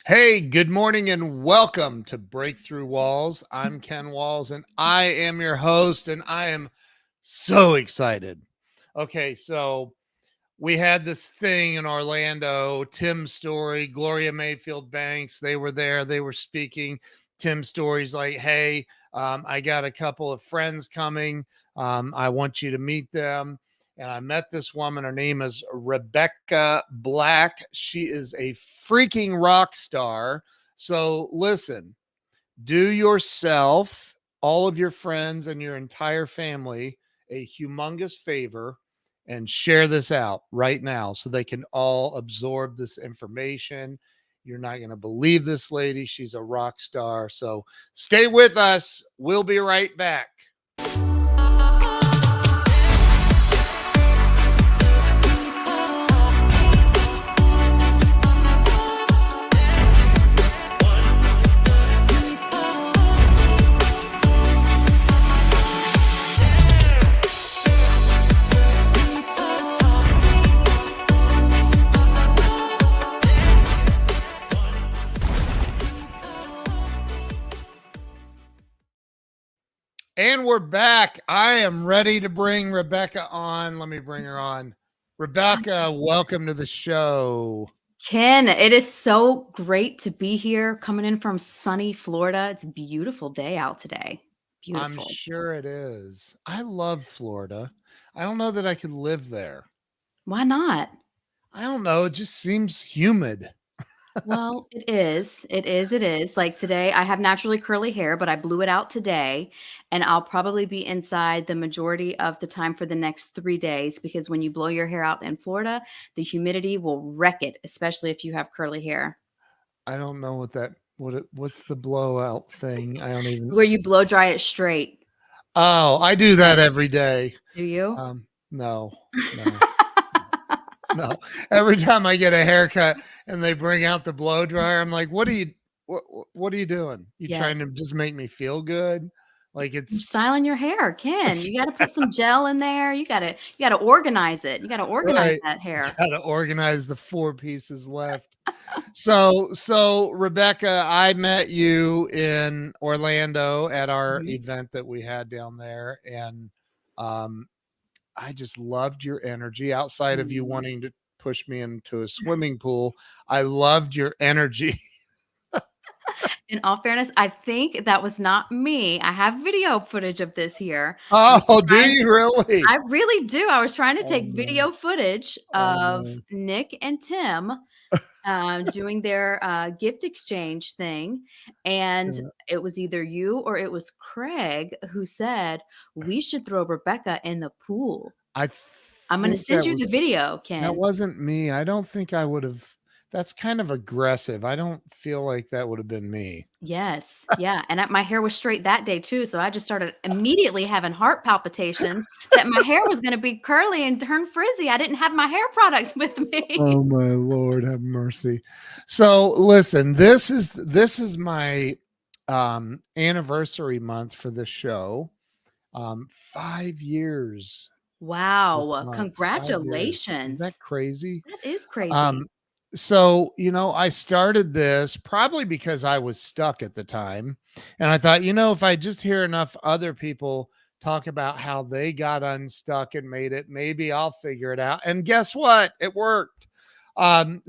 Hey, good morning and welcome to Breakthrough Walls. I'm Ken Walls and I am your host, and I am so excited. Okay, so we had this thing in Orlando, Tim Story, Gloria Mayfield Banks. They were there, they were speaking. Tim Story's like, hey, I got a couple of friends coming. I want you to meet them. And I met this woman. Her name is r.black. She is a freaking rock star. So listen, do yourself, all of your friends, and your entire family a humongous favor and share this out right now so they can all absorb this information. You're not going to believe this lady. She's a rock star. So stay with us. We'll be right back. And we're back. I am ready to bring Rebecca on. Let me bring her on. Rebecca, welcome to the show. Ken, it is so great to be here coming in from sunny Florida. It's a beautiful day out today. I'm Beautiful. sure it is. I love Florida. I don't know that I could live there. Why not? I don't know. It just seems humid. Well, it is. It is. It is. Like today, I have naturally curly hair, but I blew it out today, and I'll probably be inside the majority of the time for the next 3 days because when you blow your hair out in Florida, the humidity will wreck it, especially if you have curly hair. I don't know what's the blowout thing. I don't even. Where you blow dry it straight. Oh, I do that every day. Do you? No, no, no. Every time I get a haircut and they bring out the blow dryer, I'm like, what are you doing? You trying Yes. to just make me feel good? Like You're it's styling your hair, Ken. You gotta put some gel in there. You gotta organize it. You gotta organize right. that hair. Got to organize the four pieces left. So Rebecca, I met you in Orlando at our Mhm. event that we had down there, and um, I just loved your energy. Outside of you Mm. wanting to push me into a swimming pool, I loved your energy. In all fairness, I think that was not me. I have video footage of this here. I was Oh, do trying you to really? I really do. I was trying to Oh take no! video footage Oh of no! Nick and Tim, doing their, gift exchange thing, and Yeah, it was either you or it was Craig who said, "We should throw Rebecca in the pool." I I'm gonna think send you the video, that Ken. wasn't me. I don't think I would have. That's kind of aggressive. I don't feel like that would have been me. Yes, yeah, and my hair was straight that day too, so I just started immediately having heart palpitations that my hair was gonna be curly and turn frizzy. I didn't have my hair products with me. Oh my Lord, have mercy. So listen, this is my anniversary month for the show. 5 years this Wow, month. 5 years. Is that congratulations. crazy? That is crazy. Um, so I started this probably because I was stuck at the time. And I thought, if I just hear enough other people talk about how they got unstuck and made it, maybe I'll figure it out. And guess what? It worked. Talk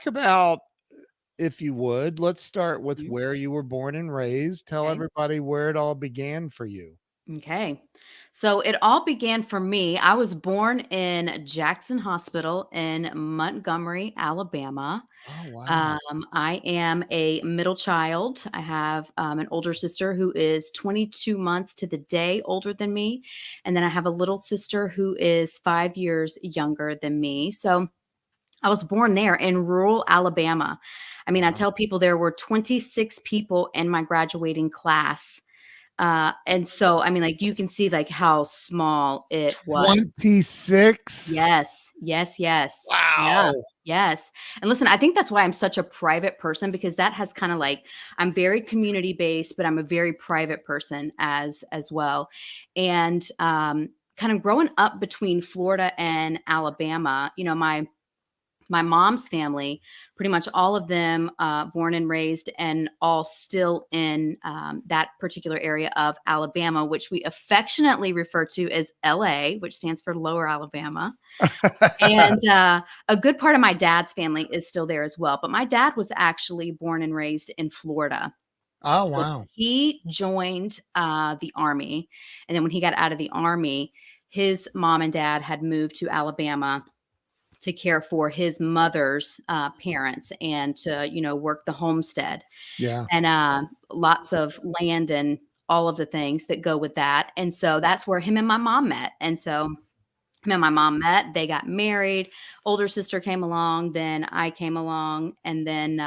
about, if you would, let's start with Mhm, where you were born and raised. Tell okay. everybody where it all began for you. Okay. So it all began for me. I was born in Jackson Hospital in Montgomery, Alabama. Oh, wow. I am a middle child. I have an older sister who is 22 months to the day older than me. And then I have a little sister who is 5 years younger than me. So I was born there in rural Alabama. I mean, I Wow. tell people there were 26 people in my graduating class. And so, I mean, like, you can see, like, how small it was. 26. Yes, yes, yes. Yeah, Wow. yes. And listen, I think that's why I'm such a private person because that has kinda like I'm very community based, but I'm a very private person as well. And, kind of growing up between Florida and Alabama, my My mom's family, pretty much all of them born and raised and all still in that particular area of Alabama, which we affectionately refer to as LA, which stands for Lower Alabama. And a good part of my dad's family is still there as well. But my dad was actually born and raised in Florida. Oh, So wow. he joined the Army. And then when he got out of the Army, his mom and dad had moved to Alabama to care for his mother's parents and to, work the homestead Yeah. and lots of land and all of the things that go with that. And so that's where him and my mom met. And so him and my mom met, they got married, older sister came along, then I came along, and then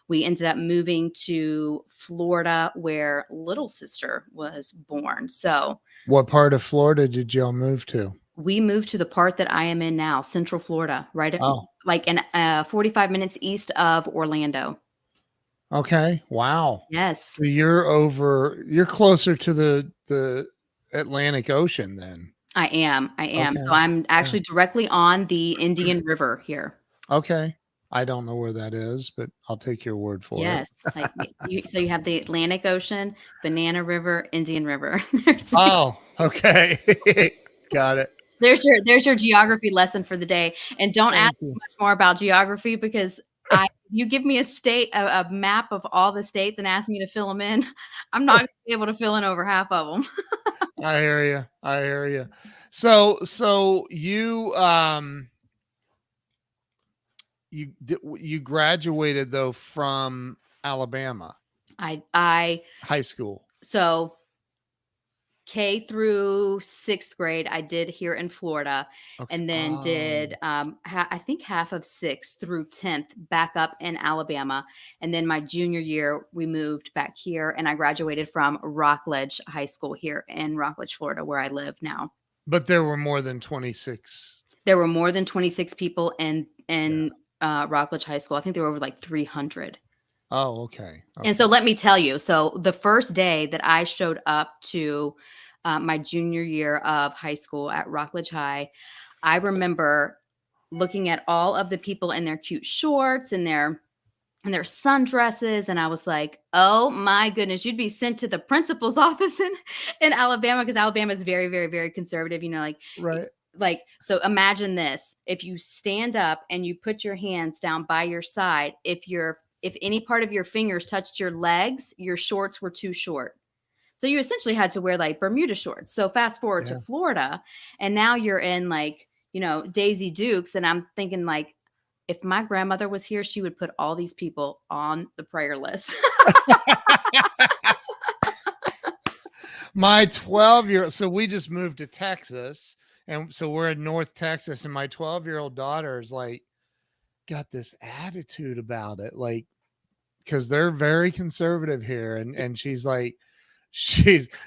we ended up moving to Florida where little sister was born. So What part of Florida did y'all move to? we moved to the part that I am in now, Central Florida, right Oh, like in 45 minutes east of Orlando. okay. Wow. Yes, So you're closer to the Atlantic Ocean then. I am. I am. So Okay. I'm Yeah. actually directly on the Indian River here. Okay. I don't know where that is, but I'll take your word for it. Yes, like so you have the Atlantic Ocean, Banana River, Indian River. There's Oh, okay. Got it. there's your geography lesson for the day. And don't ask Thank you. much more about geography because you give me a state, a map of all the states and ask me to fill them in, I'm not gonna be able to fill in over half of them. I hear you. I hear you. So you graduated though from Alabama I high school. so K through 6th grade, I did here in Florida, Okay. and then Oh, did, I think half of 6th through 10th back up in Alabama, and then my junior year, we moved back here, and I graduated from Rockledge High School here in Rockledge, Florida, where I live now. but there were more than 26. There were more than 26 people Yeah. Rockledge High School. I think there were over, like, 300. Oh, okay. And Okay. so let me tell you, so the first day that I showed up to my junior year of high school at Rockledge High, I remember looking at all of the people in their cute shorts and their sundresses, and I was like, "Oh my goodness, you'd be sent to the principal's office in Alabama because Alabama is very, very, very conservative." Right. So imagine this: if you stand up and you put your hands down by your side, if any part of your fingers touched your legs, your shorts were too short. So you essentially had to wear like Bermuda shorts. So fast forward to Yeah. Florida, and now you're in like, Daisy Dukes. And I'm thinking, like, if my grandmother was here, she would put all these people on the prayer list. My 12-year, so we just moved to Texas, and so we're in North Texas, and my 12-year-old daughter is like got this attitude about it, like because they're very conservative here, and she's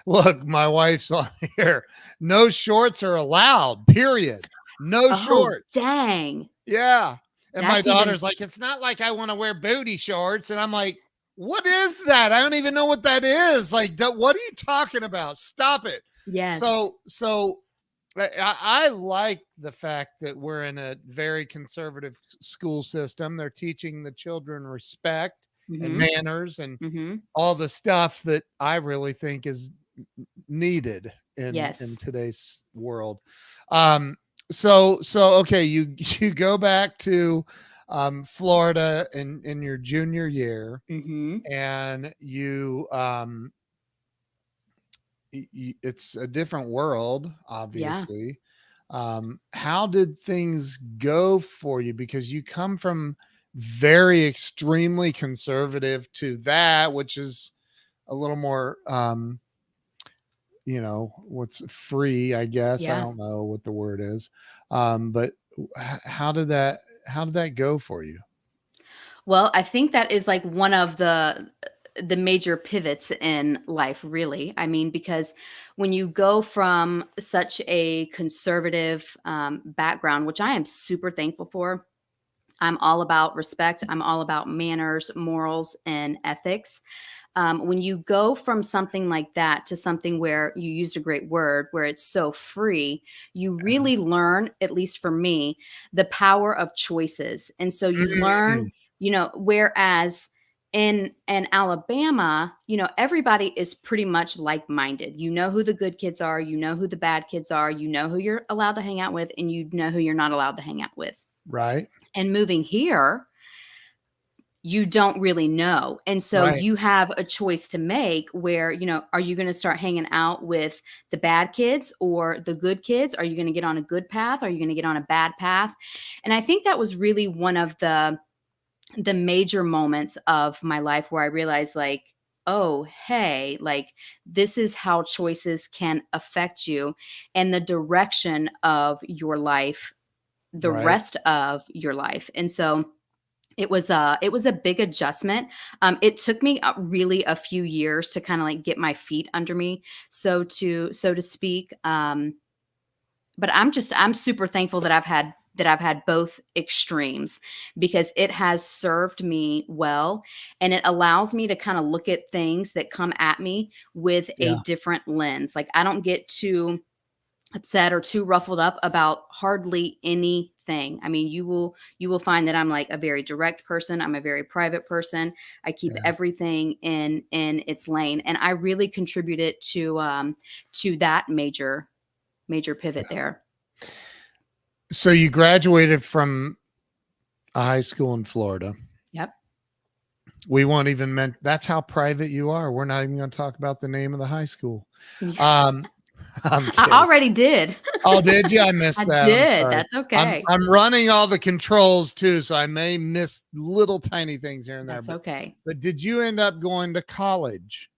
look, my wife's on here. No shorts are allowed, period. No Oh, shorts. dang. Yeah. And my That's even, daughter's like, it's not like I want to wear booty shorts. And I'm like, what is that? I don't even know what that is. Like, what are you talking about? Stop it. yes. So I like the fact that we're in a very conservative school system. They're teaching the children respect and Mm-hmm. manners and Mm-hmm. all the stuff that I really think is needed in Yes. today's world. Um, so okay, you go back to Florida in your junior year, Mm-hmm. and it's a different world, Yeah. obviously. How did things go for you? Because you come from very extremely conservative to that, which is a little more what's free, I guess. I Yeah. don't know what the word is. But how did that go for you? Well, I think that is like one of the major pivots in life, really. I mean, because when you go from such a conservative background, which I am super thankful for, I'm all about respect. I'm all about manners, morals, and ethics. When you go from something like that to something where you used a great word, where it's so free, you really learn, at least for me, the power of choices. And so you learn, Mm, whereas in Alabama, everybody is pretty much like-minded. You know who the good kids are, you know who the bad kids are, you know who you're allowed to hang out with, and you know who you're not allowed to hang out with. right. And moving here, you don't really know. And so Right. you have a choice to make where, are you going to start hanging out with the bad kids or the good kids? Are you going to get on a good path? Are you going to get on a bad path? And I think that was really one of the major moments of my life where I realized, like, oh, hey, like, this is how choices can affect you and the direction of your life, the Right. rest of your life. And so it was a big adjustment. It took me really a few years to kind of like get my feet under me, so to speak. But I'm super thankful that I've had both extremes, because it has served me well, and it allows me to kind of look at things that come at me with a Yeah. different lens. Like, I don't get too upset or too ruffled up about hardly anything. I mean, you will find that I'm like a very direct person. I'm a very private person. I keep Yeah. everything in its lane, and I really contributed to that major pivot there. So you graduated from a high school in Florida. Yep. We won't even that's how private you are. We're not even going to talk about the name of the high school. Yeah. Um, I'm I kidding. already did. Oh, did you? I I missed that. I'm did. sorry. That's I'm okay. I'm running all the controls too, so I may miss little tiny things here and there. That's okay. But did you end up going to college?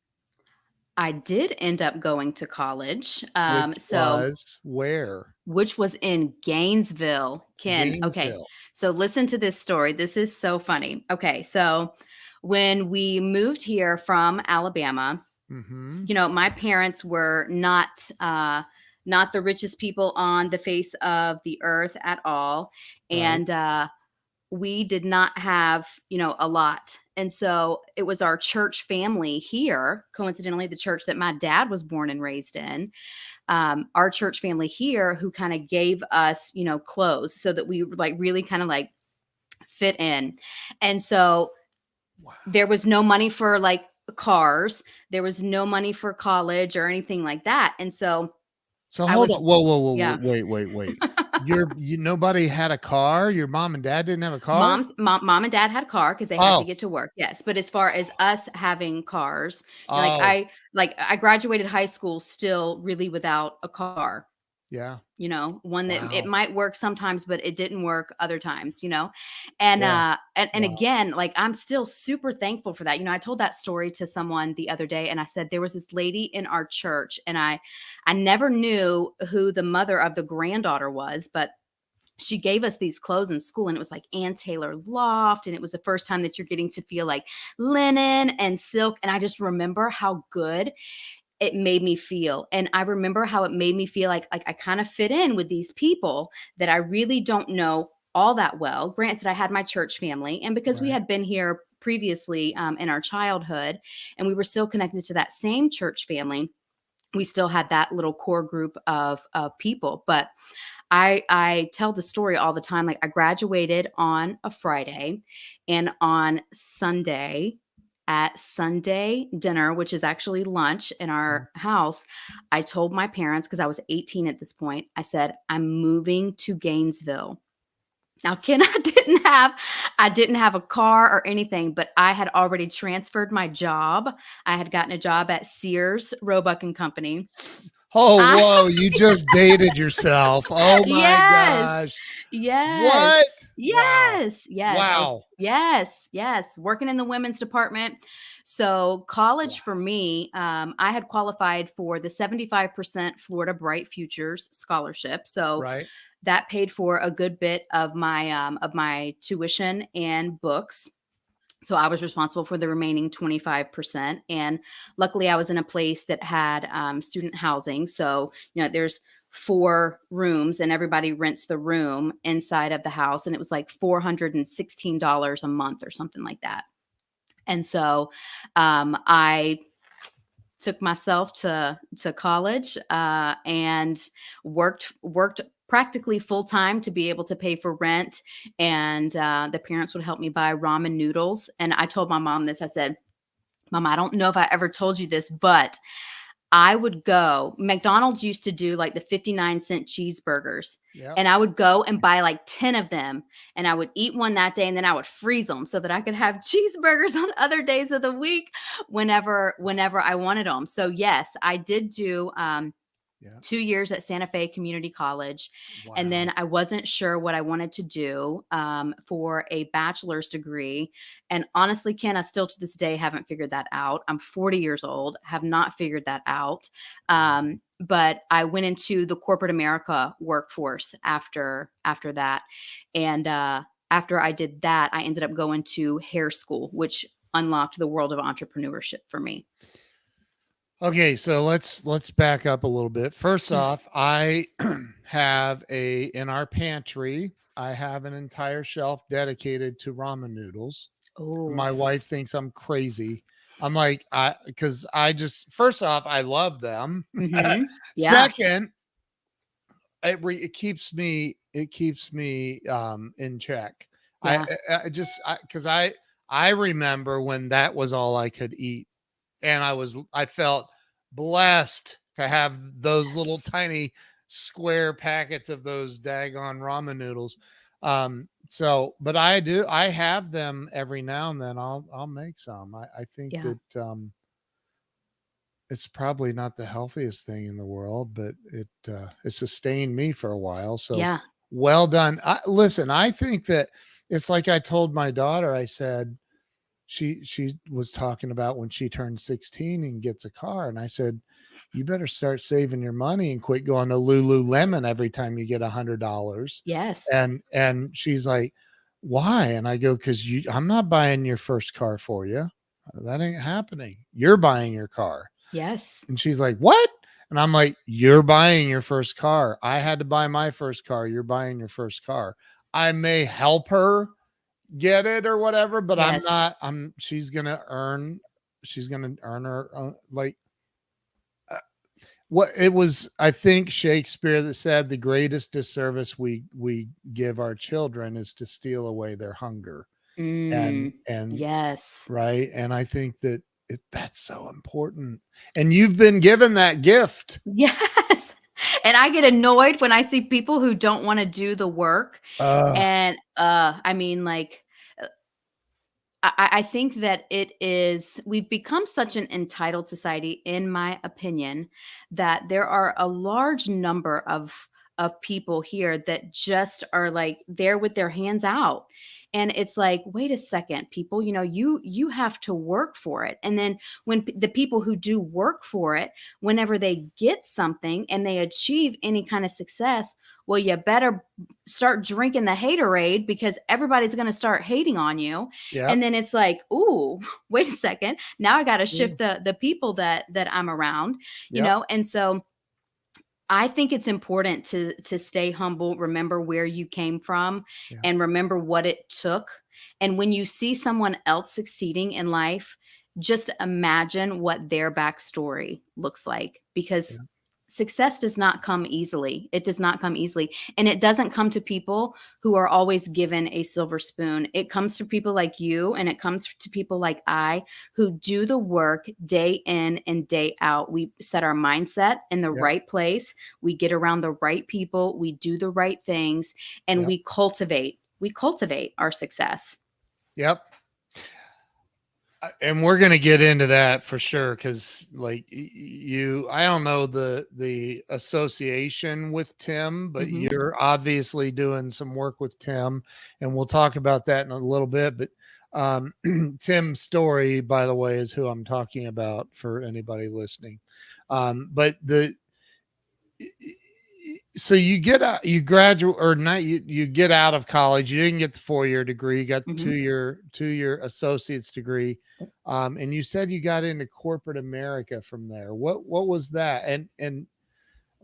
I did end up going to college. Which So was where? which was in Gainesville, Ken. Okay, Gainesville. so listen to this story. This is so funny. Okay, so when we moved here from Alabama, Mm-hmm. my parents were not the richest people on the face of the earth at all, Right. and we did not have, a lot. And so it was our church family here, coincidentally, the church that my dad was born and raised in, our church family here, who kind of gave us, clothes so that we like really kind of like fit in. And so Wow. there was no money for like cars, there was no money for college or anything like that. And so So I hold was, on. Whoa, whoa, whoa, whoa, yeah. wait. Nobody had a car? Your mom and dad didn't have a car? Mom and dad had a car because they had to Oh, get to work. Yes, but as far as us having cars, like oh, I graduated high school still really without a car. yeah. One that it Wow. might work sometimes, but it didn't work other times, and Yeah. and Wow. again, like, I'm still super thankful for that. I told that story to someone the other day, and I said there was this lady in our church, and I never knew who the mother of the granddaughter was, but she gave us these clothes in school, and it was like Ann Taylor Loft, and it was the first time that you're getting to feel like linen and silk, and I just remember how good it made me feel. And I remember how it made me feel like I kind of fit in with these people that I really don't know all that well. Granted, I had my church family, and because we Right. had been here previously in our childhood, and we were still connected to that same church family, we still had that little core group of people. But I tell the story all the time. Like, I graduated on a Friday, and on Sunday, at Sunday dinner, which is actually lunch in Yeah. our house, I told my parents, because I was 18 at this point, I said, I'm moving to Gainesville. Now, Ken, I didn't have a car or anything, but I had already transferred my job. I had gotten a job at Sears, Roebuck and Company. Oh, I whoa, you just dated yourself. Oh my Yes. gosh. Yes. What? Wow. Yes. Yes. I was Wow. yes, yes, working in the women's department. So Wow. college for me, I had qualified for the 75% Florida Bright Futures scholarship. So Right. that paid for a good bit of my tuition and books. So I was responsible for the remaining 25%. And luckily, I was in a place that had student housing. So, there's 4 rooms, and everybody rents the room inside of the house. And it was like $416 a month or something like that. And so I took myself to college and worked practically full time to be able to pay for rent. And the parents would help me buy ramen noodles. And I told my mom this. I said, "Mom, I don't know if I ever told you this, but I would go McDonald's used to do like the 59-cent cheeseburgers, Yep. and I would go and buy like 10 of them, and I would eat one that day, and then I would freeze them so that I could have cheeseburgers on other days of the week whenever I wanted them." So, yes, I did do, Yeah. 2 years at Santa Fe Community College, and then Wow. I wasn't sure what I wanted to do, for a bachelor's degree, and honestly, Ken, I still to this day haven't figured that out. I'm 40 years old, have not figured that out, Wow. but I went into the corporate America workforce after that, and, after I did that, I ended up going to hair school, which unlocked the world of entrepreneurship for me. Okay, so let's back up a little bit. First off, I have a in our pantry, I have an entire shelf dedicated to ramen noodles. Oh, My wife thinks I'm crazy. I'm like, I because I just first off, I love them. mhm, yeah, Second, it keeps me in check. yeah, I just because I remember when that was all I could eat, and I felt blessed to have those little yes. tiny square packets of those daggone ramen noodles. So but I have them every now and then. I'll make some. I think Yeah. that it's probably not the healthiest thing in the world, but it sustained me for a while. So Yeah. well done. Listen, I think that it's like I told my daughter. I said she was talking about when she turns 16 and gets a car, and I said, "You better start saving your money and quit going to Lululemon every time you get $100." Yes. And she's like, "Why?" And I go, "Because I'm not buying your first car for you. That ain't happening. You're buying your car." Yes. And she's like, "What?" And I'm like, "You're buying your first car. I had to buy my first car. You're buying your first car. I may help her get it or whatever, but I'm Yes. not, she's going to earn her own, like, uh, what it was, I think Shakespeare that said the greatest disservice we give our children is to steal away their hunger. Mm. And Yes. right. And I think that that's so important. And you've been given that gift. Yes. And I get annoyed when I see people who don't wanna do the work, Uh, and, I mean, like, I think that it is we've become such an entitled society, in my opinion, that there are a large number of people here that just are like there with their hands out. And it's like, wait a second, people, you have to work for it. And then when the people who do work for it, whenever they get something and they achieve any kind of success, well, you better start drinking the haterade because everybody's going to start hating on you. And yep. then it's like, ooh, wait a second, now I got to Yeah, shift the people that I'm around, yep. and so I think it's important to stay humble, remember where you came from, Yeah. and remember what it took. And when you see someone else succeeding in life, just imagine what their backstory looks like, because Yeah. success does not come easily. It does not come easily. And it doesn't come to people who are always given a silver spoon. It comes to people like you, and it comes to people like I, who do the work day in and day out. We set our mindset in the Yep. right place. We get around the right people. We do the right things, and Yep. we cultivate our success. Yep. And we're going to get into that for sure, because like you, I don't know the association with Tim, but Mhm. you're obviously doing some work with Tim, and we'll talk about that in a little bit. But Tim's story, by the way, is who I'm talking about for anybody listening. But the so you get out, you graduate or not, you get out of college. You didn't get the 4 year degree, you got the Mhm. 2 year associate's degree. And you said you got into corporate America from there. What was that? And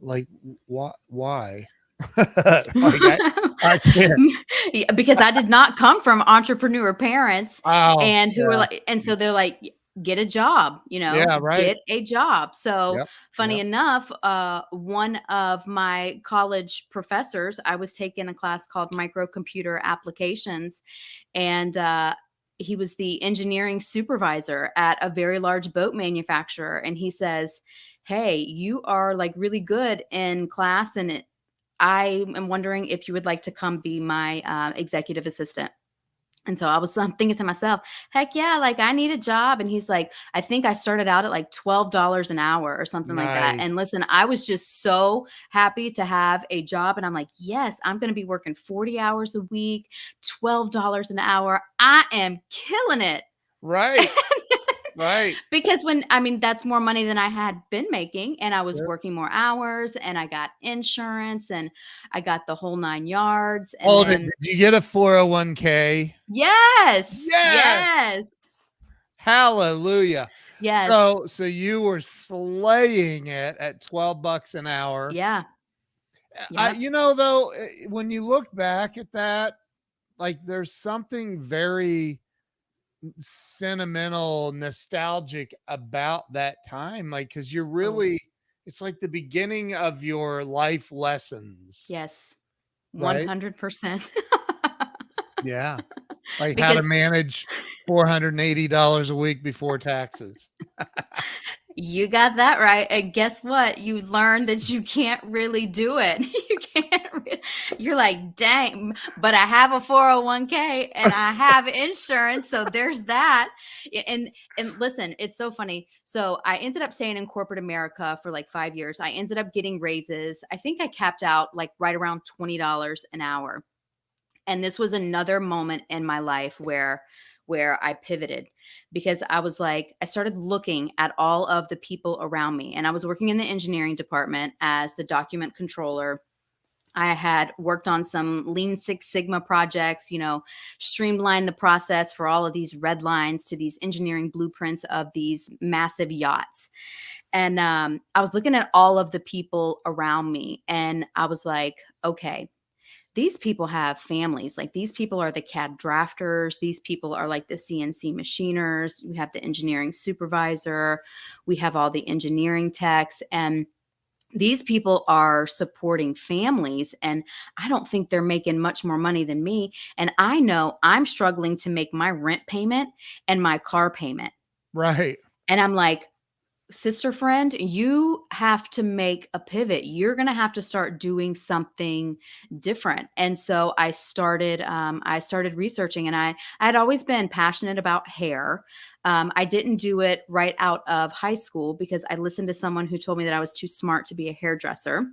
like why? Like I can't. Yeah, because I did not come from entrepreneur parents Oh, and who were yeah. like, and so they're like, get a job, Yeah, right. get a job. So Yep. funny Yep. enough, one of my college professors, I was taking a class called microcomputer applications, and he was the engineering supervisor at a very large boat manufacturer. And he says, hey, you are like really good in class, and I am wondering if you would like to come be my executive assistant. And so I'm thinking to myself, heck yeah, like I need a job. And he's like, I think I started out at like $12 an hour or something like that. Nice. And listen, I was just so happy to have a job. And I'm like, yes, I'm going to be working 40 hours a week, $12 an hour. I am killing it. Right. Right. Because I mean, that's more money than I had been making. And I was Yep. working more hours, and I got insurance, and I got the whole 9 yards. And Hold it. then, Did you get a 401k? yes, Yes. yes, Hallelujah. yes. So you were slaying it at 12 bucks an hour. Yeah. I Yep. though, when you look back at that, like there's something very sentimental, nostalgic about that time. Like, cause you're Oh, really, it's like the beginning of your life lessons, yes. right? 100%. Yeah. Like how to Because manage $480 a week before taxes. you got that right. And guess what? You learned that you can't really do it. You can't. You're like, dang, but I have a 401k and I have insurance. So there's that. And listen, it's so funny. So I ended up staying in corporate America for like 5 years. I ended up getting raises. I think I capped out like right around $20 an hour. And this was another moment in my life where I pivoted, because I was like, I started looking at all of the people around me, and I was working in the engineering department as the document controller. I had worked on some Lean Six Sigma projects, streamline the process for all of these red lines to these engineering blueprints of these massive yachts. And I was looking at all of the people around me, and I was like, okay, these people have families. Like, these people are the CAD drafters. These people are like the CNC machiners. We have the engineering supervisor. We have all the engineering techs. And these people are supporting families. And I don't think they're making much more money than me. And I know I'm struggling to make my rent payment and my car payment. Right. And I'm like, sister friend, you have to make a pivot. You're going to have to start doing something different. And so I started researching, and I had always been passionate about hair. I didn't do it right out of high school because I listened to someone who told me that I was too smart to be a hairdresser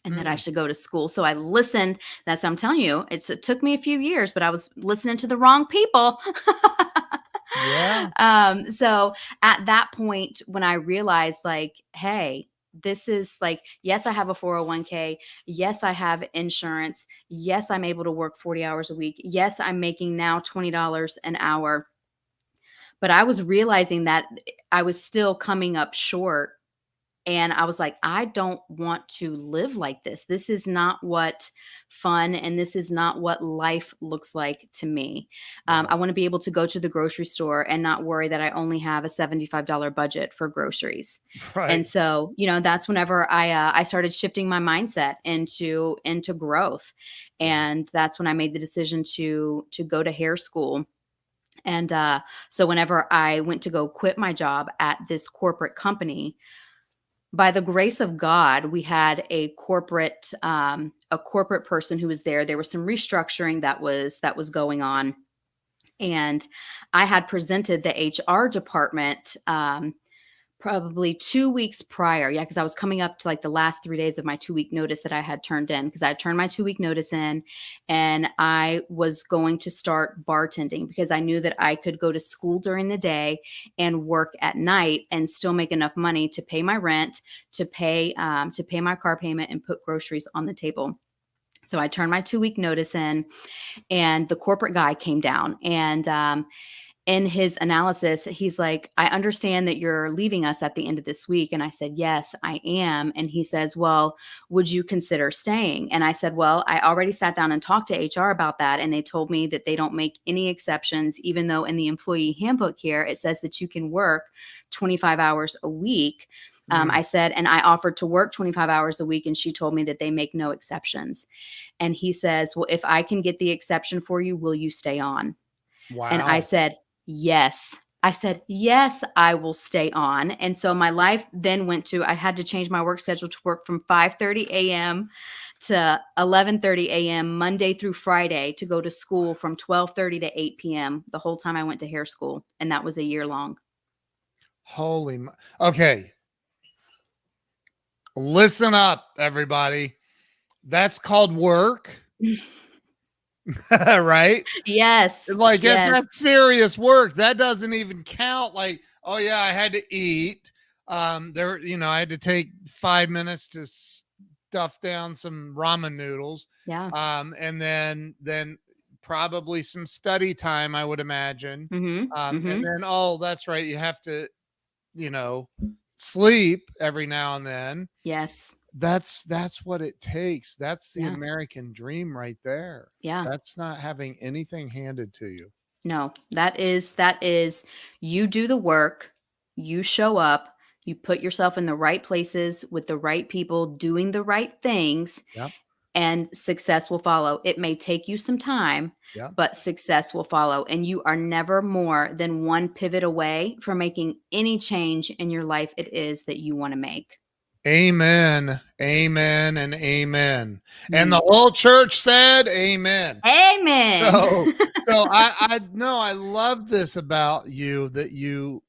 and that I Mm. should go to school. So I listened. That's what I'm telling you. It took me a few years, but I was listening to the wrong people. Yeah. So at that point, when I realized, like, hey, this is like, yes, I have a 401k. Yes, I have insurance. Yes, I'm able to work 40 hours a week. Yes, I'm making now $20 an hour. But I was realizing that I was still coming up short, and I was like, I don't want to live like this. This is not what fun, and this is not what life looks like to me. I Right. want to be able to go to the grocery store and not worry that I only have a $75 budget for groceries. And Right. so, that's whenever I started shifting my mindset into growth, Yeah. and that's when I made the decision to go to hair school. And so, whenever I went to go quit my job at this corporate company, by the grace of God, we had a corporate person who was there. There was some restructuring that was going on, and I had presented the HR department probably 2 weeks prior. Yeah, because I was coming up to like the last 3 days of my 2 week notice that I had turned in, because I had turned my 2 week notice in, and I was going to start bartending because I knew that I could go to school during the day and work at night and still make enough money to pay my rent, to pay my car payment, and put groceries on the table. So I turned my 2 week notice in, and the corporate guy came down, and in his analysis, he's like, I understand that you're leaving us at the end of this week. And I said, yes, I am. And he says, well, would you consider staying? And I said, well, I already sat down and talked to HR about that. And they told me that they don't make any exceptions, even though in the employee handbook here, it says that you can work 25 hours a week. I said, and I offered to work 25 hours a week. And she told me that they make no exceptions. And he says, well, if I can get the exception for you, will you stay on? And I Wow. said, yes. I said, yes, I will stay on. And so my life then went to, I had to change my work schedule to work from 5:30 a.m. to 11:30 a.m. Monday through Friday, to go to school from 12:30 to 8 p.m. the whole time I went to hair school. And that was a year long. Okay. Listen up, everybody. That's called work. Right? Yes. Like Yes. that's serious work. That doesn't even count. Like, oh yeah, I had to eat. There, I had to take 5 minutes to stuff down some ramen noodles. Yeah. And then probably some study time, I would imagine. And then, oh, that's right, you have to, sleep every now and then. Yes. That's what it takes. That's the Yeah. American dream right there. Yeah. That's not having anything handed to you. No, that is you do the work, you show up, you put yourself in the right places with the right people doing the right things, Yep. and success will follow. It may take you some time, Yep. but success will follow. And you are never more than one pivot away from making any change in your life it is that you want to make. Amen. Amen and amen. And the Mm. whole church said amen. Amen. So I no, I love this about you, that you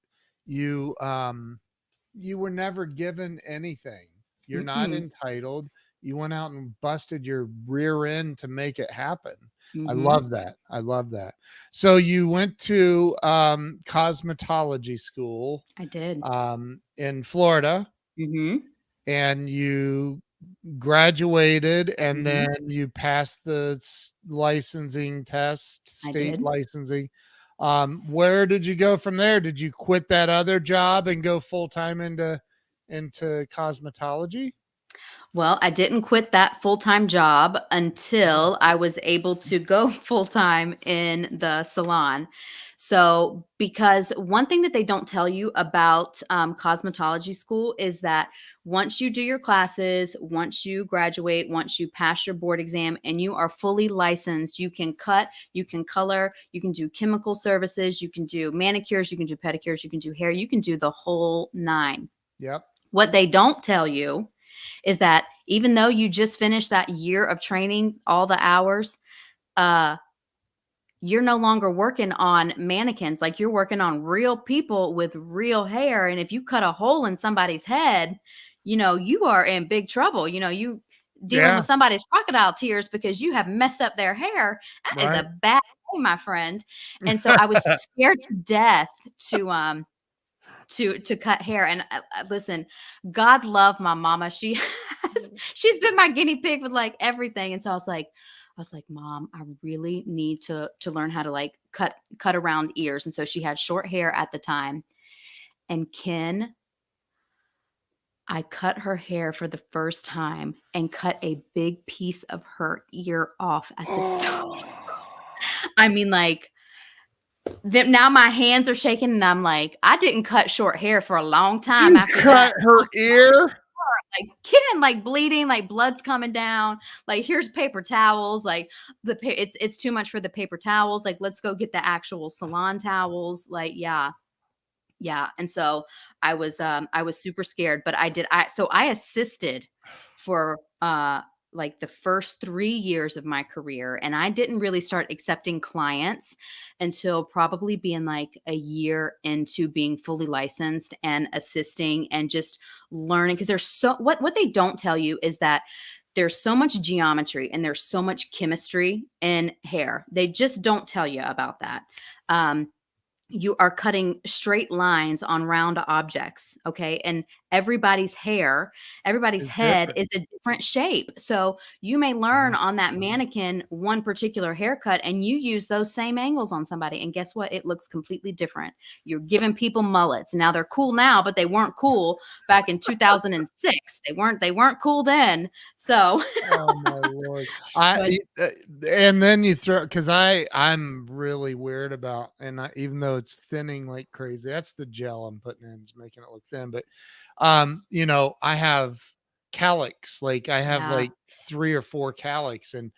were never given anything. You're not Mm-mm. entitled. You went out and busted your rear end to make it happen. I Mm-hmm. love that. I love that. So you went to cosmetology school I did. in Florida, Mm-hmm. and you graduated, and Mm-hmm. then you passed the licensing test, I state did. licensing. Where did you go from there? Did you quit that other job and go full time into cosmetology? Well, I didn't quit that full-time job until I was able to go full-time in the salon. So, because one thing that they don't tell you about cosmetology school is that once you do your classes, once you graduate, once you pass your board exam and you are fully licensed, you can cut, you can color, you can do chemical services, you can do manicures, you can do pedicures, you can do hair, you can do the whole nine. Yep. What they don't tell you is that even though you just finished that year of training, all the hours, uh, you're no longer working on mannequins. Like, you're working on real people with real hair. And if you cut a hole in somebody's head, you are in big trouble. You dealing Yeah. with somebody's crocodile tears because you have messed up their hair. That is Right. a bad day, my friend. And so I was scared to death to cut hair. And listen, God love my mama. She's been my guinea pig with like everything. And so I was like, Mom, I really need to learn how to like cut around ears. And so she had short hair at the time. And Ken, I cut her hair for the first time and cut a big piece of her ear off at the top. I mean, like, now my hands are shaking and I'm like, I didn't cut short hair for a long time You after that. cut her ear? Like, kidding, like bleeding, like blood's coming down. Like, here's paper towels. Like, it's too much for the paper towels. Like, let's go get the actual salon towels. Like, yeah. Yeah. And so I was super scared, but I assisted for like the first 3 years of my career. And I didn't really start accepting clients until probably being like a year into being fully licensed and assisting and just learning. Cause what they don't tell you is that there's so much geometry and there's so much chemistry in hair. They just don't tell you about that. you are cutting straight lines on round objects, okay? And everybody's everybody's It's head different. is a different shape. So you may learn Wow. on that mannequin one particular haircut and you use those same angles on somebody. And guess what? It looks completely different. You're giving people mullets. Now they're cool now, but they weren't cool back in 2006. They weren't cool then. So Oh my lord. but And then you throw, because I'm really weird about, and even though it's thinning like crazy, that's the gel I'm putting in, is making it look thin. But I have calyx, like I have yeah. like 3 or 4 calyx, and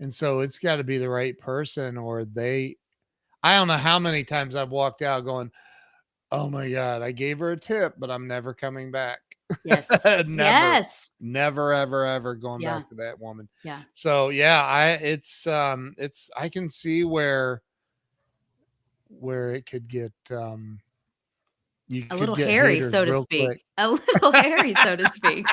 so it's got to be the right person, or I don't know how many times I've walked out going, oh my God, I gave her a tip, but I'm never coming back. Yes. Never, Yes. never, ever, ever going Yeah. back to that woman. Yeah. So yeah, I can see where it could get, you A could little get hairy, haters so to real quick. speak. A little hairy, so to speak.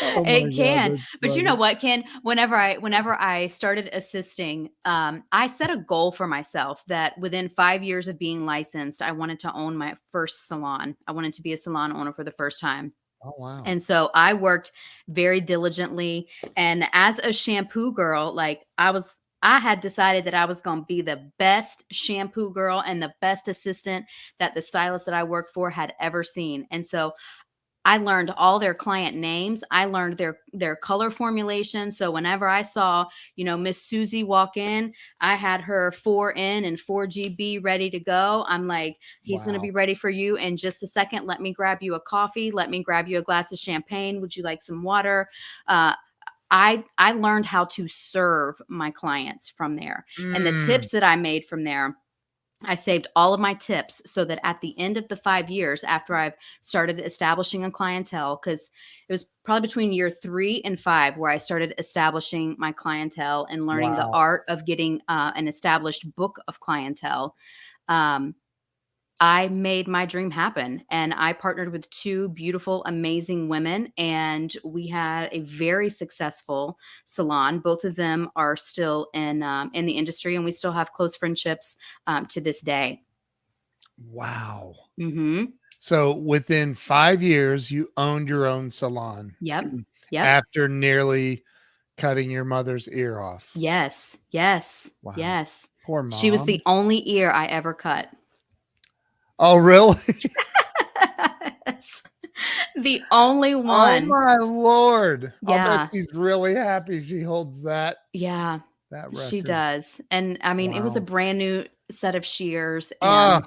Oh my It God, can. that's But you know funny. what, Ken? Whenever I started assisting, I set a goal for myself that within 5 years of being licensed, I wanted to own my first salon. I wanted to be a salon owner for the first time. Oh wow. And so I worked very diligently. And as a shampoo girl, like I had decided that I was going to be the best shampoo girl and the best assistant that the stylist that I worked for had ever seen. And so I learned all their client names. I learned their color formulation. So whenever I saw, Miss Susie walk in, I had her 4N and 4GB ready to go. I'm like, he's going to be Wow. ready for you in just a second. Let me grab you a coffee. Let me grab you a glass of champagne. Would you like some water? Uh, I learned how to serve my clients from there, and the Mm, tips that I made from there. I saved all of my tips so that at the end of the 5 years after I've started establishing a clientele, because it was probably between year 3 and 5 where I started establishing my clientele and learning the wow. art of getting an established book of clientele. Um, I made my dream happen and I partnered with two beautiful, amazing women, and we had a very successful salon. Both of them are still in the industry, and we still have close friendships to this day. Wow. Hmm. So within 5 years, you owned your own salon Yep. Yep. after nearly cutting your mother's ear off. Yes. Yes. Wow. Yes. Poor She was mom. the only ear I ever cut. Oh, really? The only Oh one. my lord. I'll bet Yeah. she's really happy she holds Yeah. that She record. does. And I mean, it was a Wow. brand new set of shears, Oh, and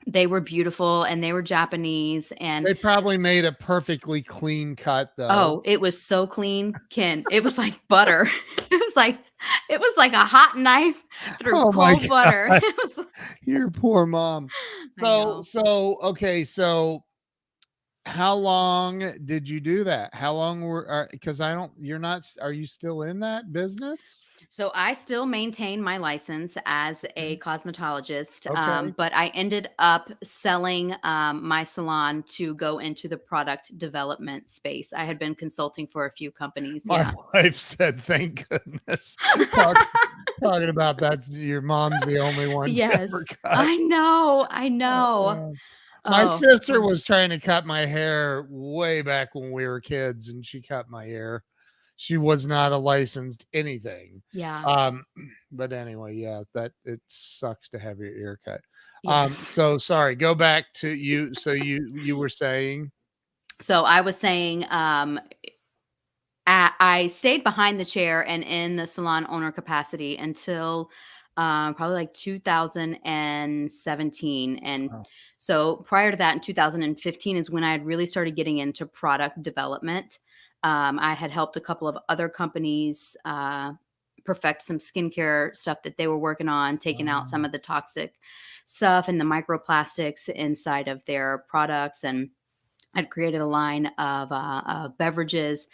they were beautiful and they were Japanese. And they probably made a perfectly clean cut though. oh, it was so clean, Ken. It was like butter. It was like a hot knife through Oh my cold butter. god. It was Your poor mom. I know. Okay, so how long did you do that? How long because I don't you're not are you still in that business? So I still maintain my license as a Okay. cosmetologist, Okay. but I ended up selling my salon to go into the product development space. I had been consulting for a few companies. My Yeah. wife said, "Thank goodness." Talk, talking about that, your mom's the only one you Yes. ever cut. I know. I know. Uh, my Oh, sister well, was trying to cut my hair way back when we were kids, and she cut my hair. She was not a licensed anything. yeah. Um, but anyway, yeah, that it sucks to have your ear cut. Yes. So sorry, go back to you. So you were saying, So I was saying, I stayed behind the chair and in the salon owner capacity until probably like 2017. And oh, so prior to that, in 2015, is when I had really started getting into product development. I had helped a couple of other companies perfect some skincare stuff that they were working on, taking out some oh, of the toxic stuff and the microplastics inside of their products. And I'd created a line of beverages.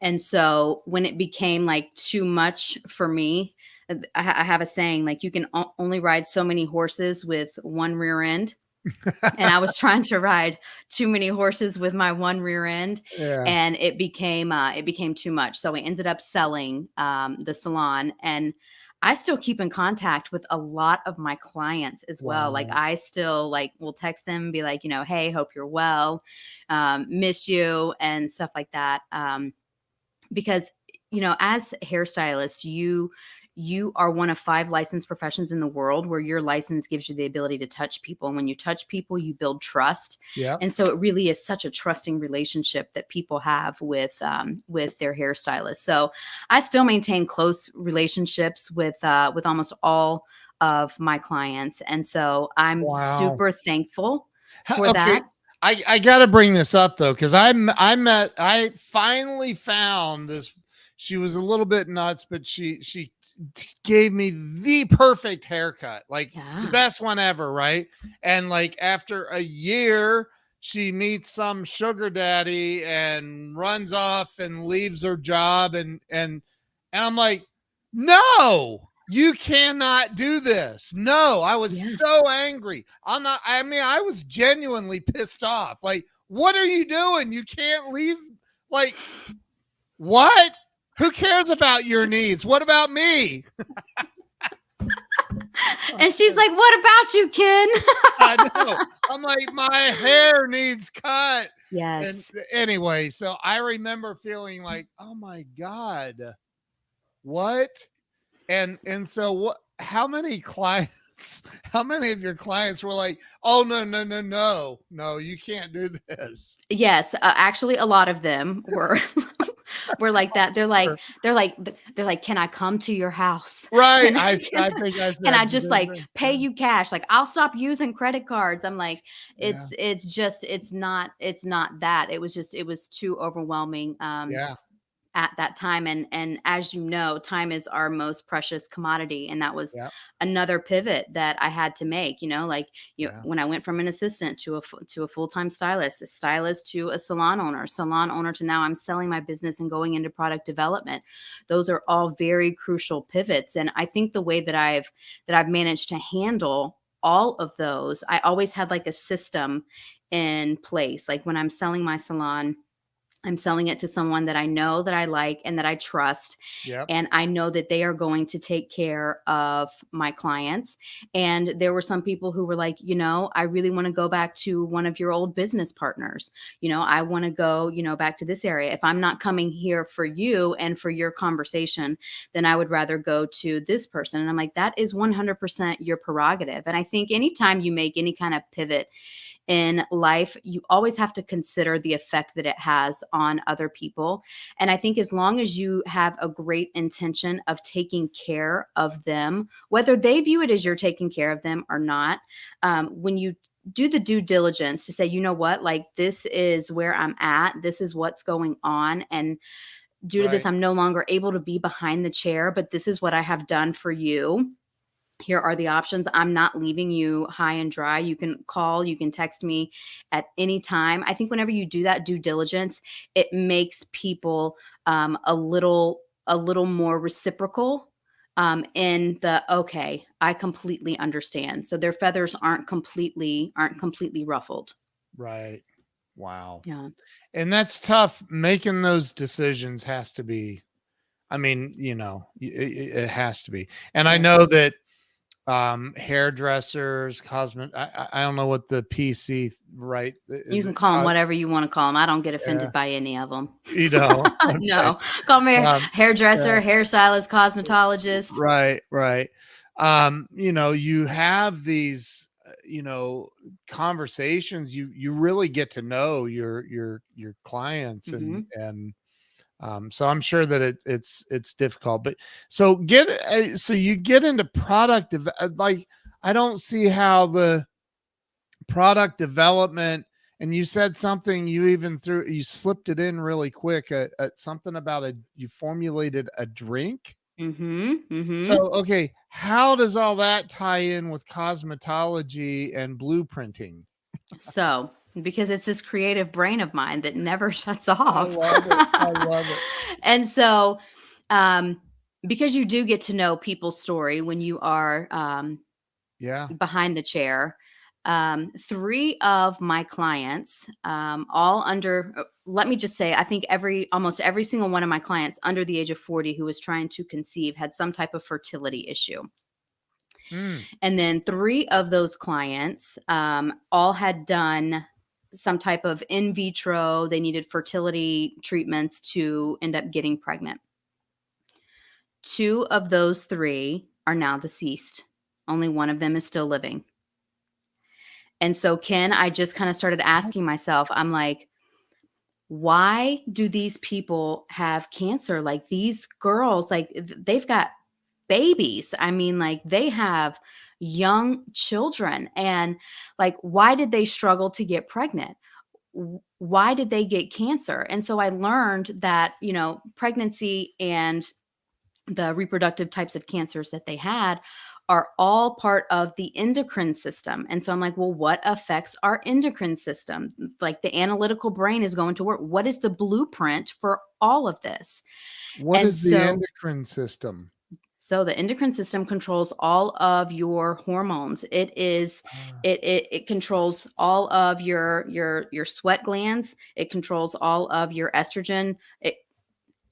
And so when it became like too much for me, I have a saying like you can only ride so many horses with one rear end. And I was trying to ride too many horses with my one rear end, yeah, and it became too much. So I ended up selling the salon, and I still keep in contact with a lot of my clients as well. Like Wow. I still like will text them and be like, hey, hope you're well, miss you and stuff like that. Because as hairstylists, you are one of 5 licensed professions in the world where your license gives you the ability to touch people, and when you touch people you build trust. Yeah. And so it really is such a trusting relationship that people have with their hairstylist. So I still maintain close relationships with almost all of my clients, and so I'm Wow. super thankful for Okay. that. I got to bring this up though, because I finally found this. She was a little bit nuts, but she gave me the perfect haircut, like the Yeah. best one ever, right? And like after a year, she meets some sugar daddy and runs off and leaves her job, and I'm like, no, you cannot do this. No, I was Yeah. so angry. I was genuinely pissed off. Like, what are you doing? You can't leave. Like, what? Who cares about your needs? What about me? And she's like, "What about you, Ken?" I know. I'm like, my hair needs cut. And Yes. anyway, so I remember feeling like, oh my God, what? And so what, how many clients, how many of your clients were like, oh no, you can't do this. Yes, actually, a lot of them were were like that. They're like, "Can I come to your house? Right. Can I think I can I said the just same like thing. pay Yeah. you cash? Like I'll stop using credit cards." I'm like, Yeah. it's not that. It was too overwhelming. Yeah. At that time, and as you know, time is our most precious commodity, and that was Yeah. another pivot that I had to make. Like Yeah. when I went from an assistant to a full-time stylist, a stylist to a salon owner to now I'm selling my business and going into product development. Those are all very crucial pivots, and I think the way that I've managed to handle all of those, I always had like a system in place. Like when I'm selling my salon, I'm selling it to someone that I know, that I like, and that I trust. Yep. And I know that they are going to take care of my clients. And there were some people who were like, I really want to go back to one of your old business partners. I want to go, back to this area. If I'm not coming here for you and for your conversation, then I would rather go to this person. And I'm like, that is 100% your prerogative. And I think anytime you make any kind of pivot in life, you always have to consider the effect that it has on other people. And I think as long as you have a great intention of taking care of them, whether they view it as you're taking care of them or not, when you do the due diligence to say, you know what, like this is where I'm at, this is what's going on. And due to this, Right. I'm no longer able to be behind the chair, but this is what I have done for you. Here are the options. I'm not leaving you high and dry. You can call, you can text me at any time. I think whenever you do that due diligence, it makes people a little more reciprocal, in the okay, I completely understand. So their feathers aren't completely ruffled. Right. Wow. Yeah. And that's tough. Making those decisions has to be, it has to be. And I Yes. know that hairdressers, I don't know what the PC, right? You Is can it? call them whatever you want to call them. I don't get offended Yeah. by any of them. Okay. No, call me a Um, hairdresser, right, hairstylist, cosmetologist. right. You have these, conversations. You really get to know your clients, Hmm. so I'm sure that it's difficult. But so you get into like I don't see how the product development, and you said something, you slipped it in really quick, something about you formulated a drink. Mhm, So mhm. okay, how does all that tie in with cosmetology and blueprinting? So, because it's this creative brain of mine that never shuts I off. love it. I love it. And so, um, because you do get to know people's story when you are, Yeah. behind the chair, Three of my clients, all under, let me just say, I think almost every single one of my clients under the age of 40 who was trying to conceive had some type of fertility issue. Mm. And then three of those clients all had done some type of in vitro, they needed fertility treatments to end up getting pregnant. Two of those three are now deceased. Only one of them is still living. And so, Ken, I just kind of started asking myself, I'm like, why do these people have cancer? Like these girls, like they've got babies. I mean, like they have young children. And like, why did they struggle to get pregnant? Why did they get cancer? And so I learned that, pregnancy and the reproductive types of cancers that they had are all part of the endocrine system. And so I'm like, well, what affects our endocrine system? Like the analytical brain is going to work. What is the blueprint for all of this? What And is the so endocrine system? so the endocrine system controls all of your hormones. Ah, It controls all of your sweat glands. It controls all of your estrogen.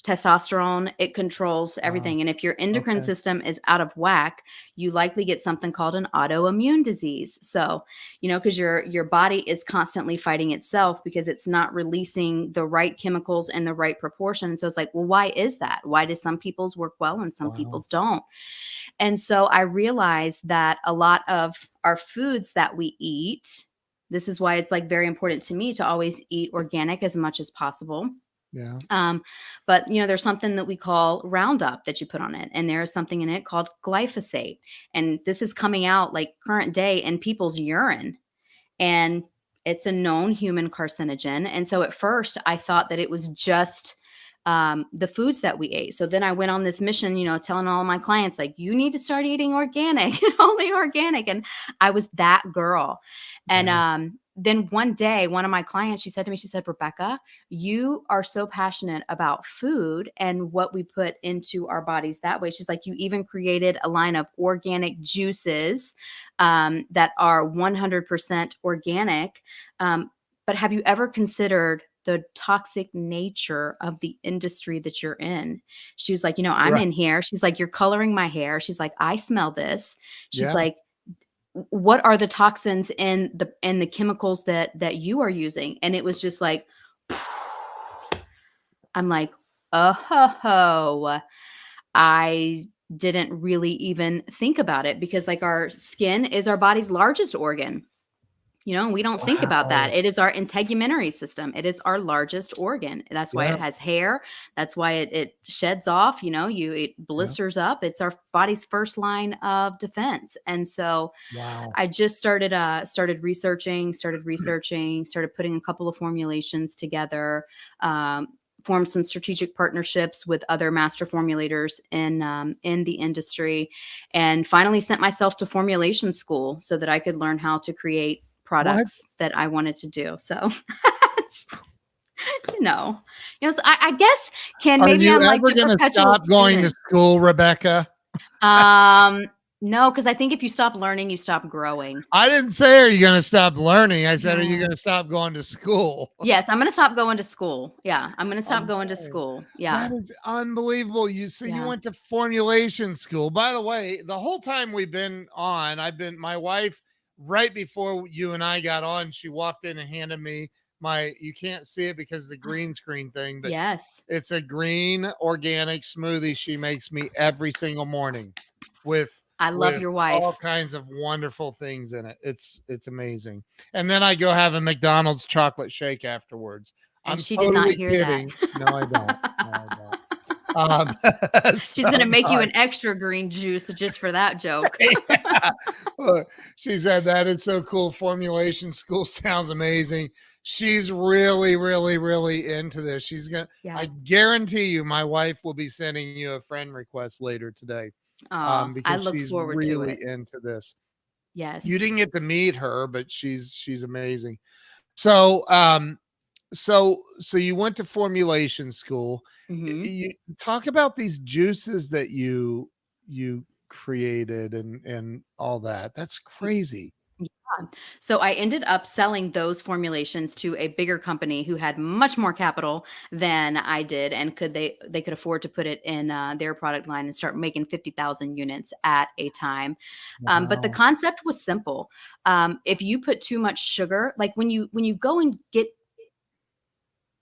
Testosterone, it controls wow. everything. And if your endocrine Okay. system is out of whack, you likely get something called an autoimmune disease. So, because your body is constantly fighting itself because it's not releasing the right chemicals in the right proportion. And so it's like, well, why is that? Why do some people's work well and some Wow. people's don't? And so I realized that a lot of our foods that we eat, this is why it's like very important to me to always eat organic as much as possible. Yeah. But there's something that we call Roundup that you put on it, and there's something in it called glyphosate, and this is coming out like current day in people's urine, and it's a known human carcinogen. And so at first, I thought that it was just the foods that we ate. So then I went on this mission, telling all my clients like, you need to start eating organic, only organic, and I was that girl, and Yeah. then one day, one of my clients, she said to me, she said, Rebecca, you are so passionate about food and what we put into our bodies that way. She's like, you even created a line of organic juices that are 100% organic. But have you ever considered the toxic nature of the industry that you're in? She was like, I'm Right. in here. She's like, you're coloring my hair. She's like, I smell this. She's Yeah. like, what are the toxins in the chemicals that you are using? And it was just like, I'm like, oh, I didn't really even think about it because like our skin is our body's largest organ. We don't think about that. Wow. It is our integumentary system. It is our largest organ. That's why Yeah. it has hair. That's why it sheds off, it Yeah. blisters up. It's our body's first line of defense. And so Wow. I just started researching, started putting a couple of formulations together, formed some strategic partnerships with other master formulators in the industry, and finally sent myself to formulation school so that I could learn how to create What? products that I wanted to do. So, you know, so I guess, Ken, Are maybe you I'm like ever the going to perpetual stop going to student. school, Rebecca? Um, no, because I think if you stop learning, you stop growing. I didn't say, are you going to stop learning? I said, are you Yeah. going to stop going to school? Yes, I'm gonna stop going to school. Yeah, I'm gonna stop going to Okay. school. Yeah, That is unbelievable. You yeah. went to formulation school. By the way, the whole time we've been on, my wife, right before you and I got on, she walked in and handed me you can't see it because of the green screen thing, but Yes, it's a green organic smoothie she makes me every single morning with I love with your all wife, kinds of wonderful things in it. It's amazing. And then I go have a McDonald's chocolate shake afterwards. and I'm she did not totally hear that. kidding. No, I don't. No, I don't. She's So gonna make you no, an extra green juice just for that joke. yeah. Look, she said that is so cool. Formulation school sounds amazing. She's really, really, really into this. I Yeah. guarantee you, my wife will be sending you a friend request later today, Oh, I because look she's forward to really it. into this. You Yes. didn't get to meet her, but she's amazing. So, so you went to formulation school. Mhm. You talk about these juices that you created and all that. That's crazy. So I ended up selling those formulations to a bigger company who had much more capital than I did, and they could afford to put it in their product line and start making 50,000 units at a time. But the Wow. concept was simple. If you put too much sugar, like when you go and get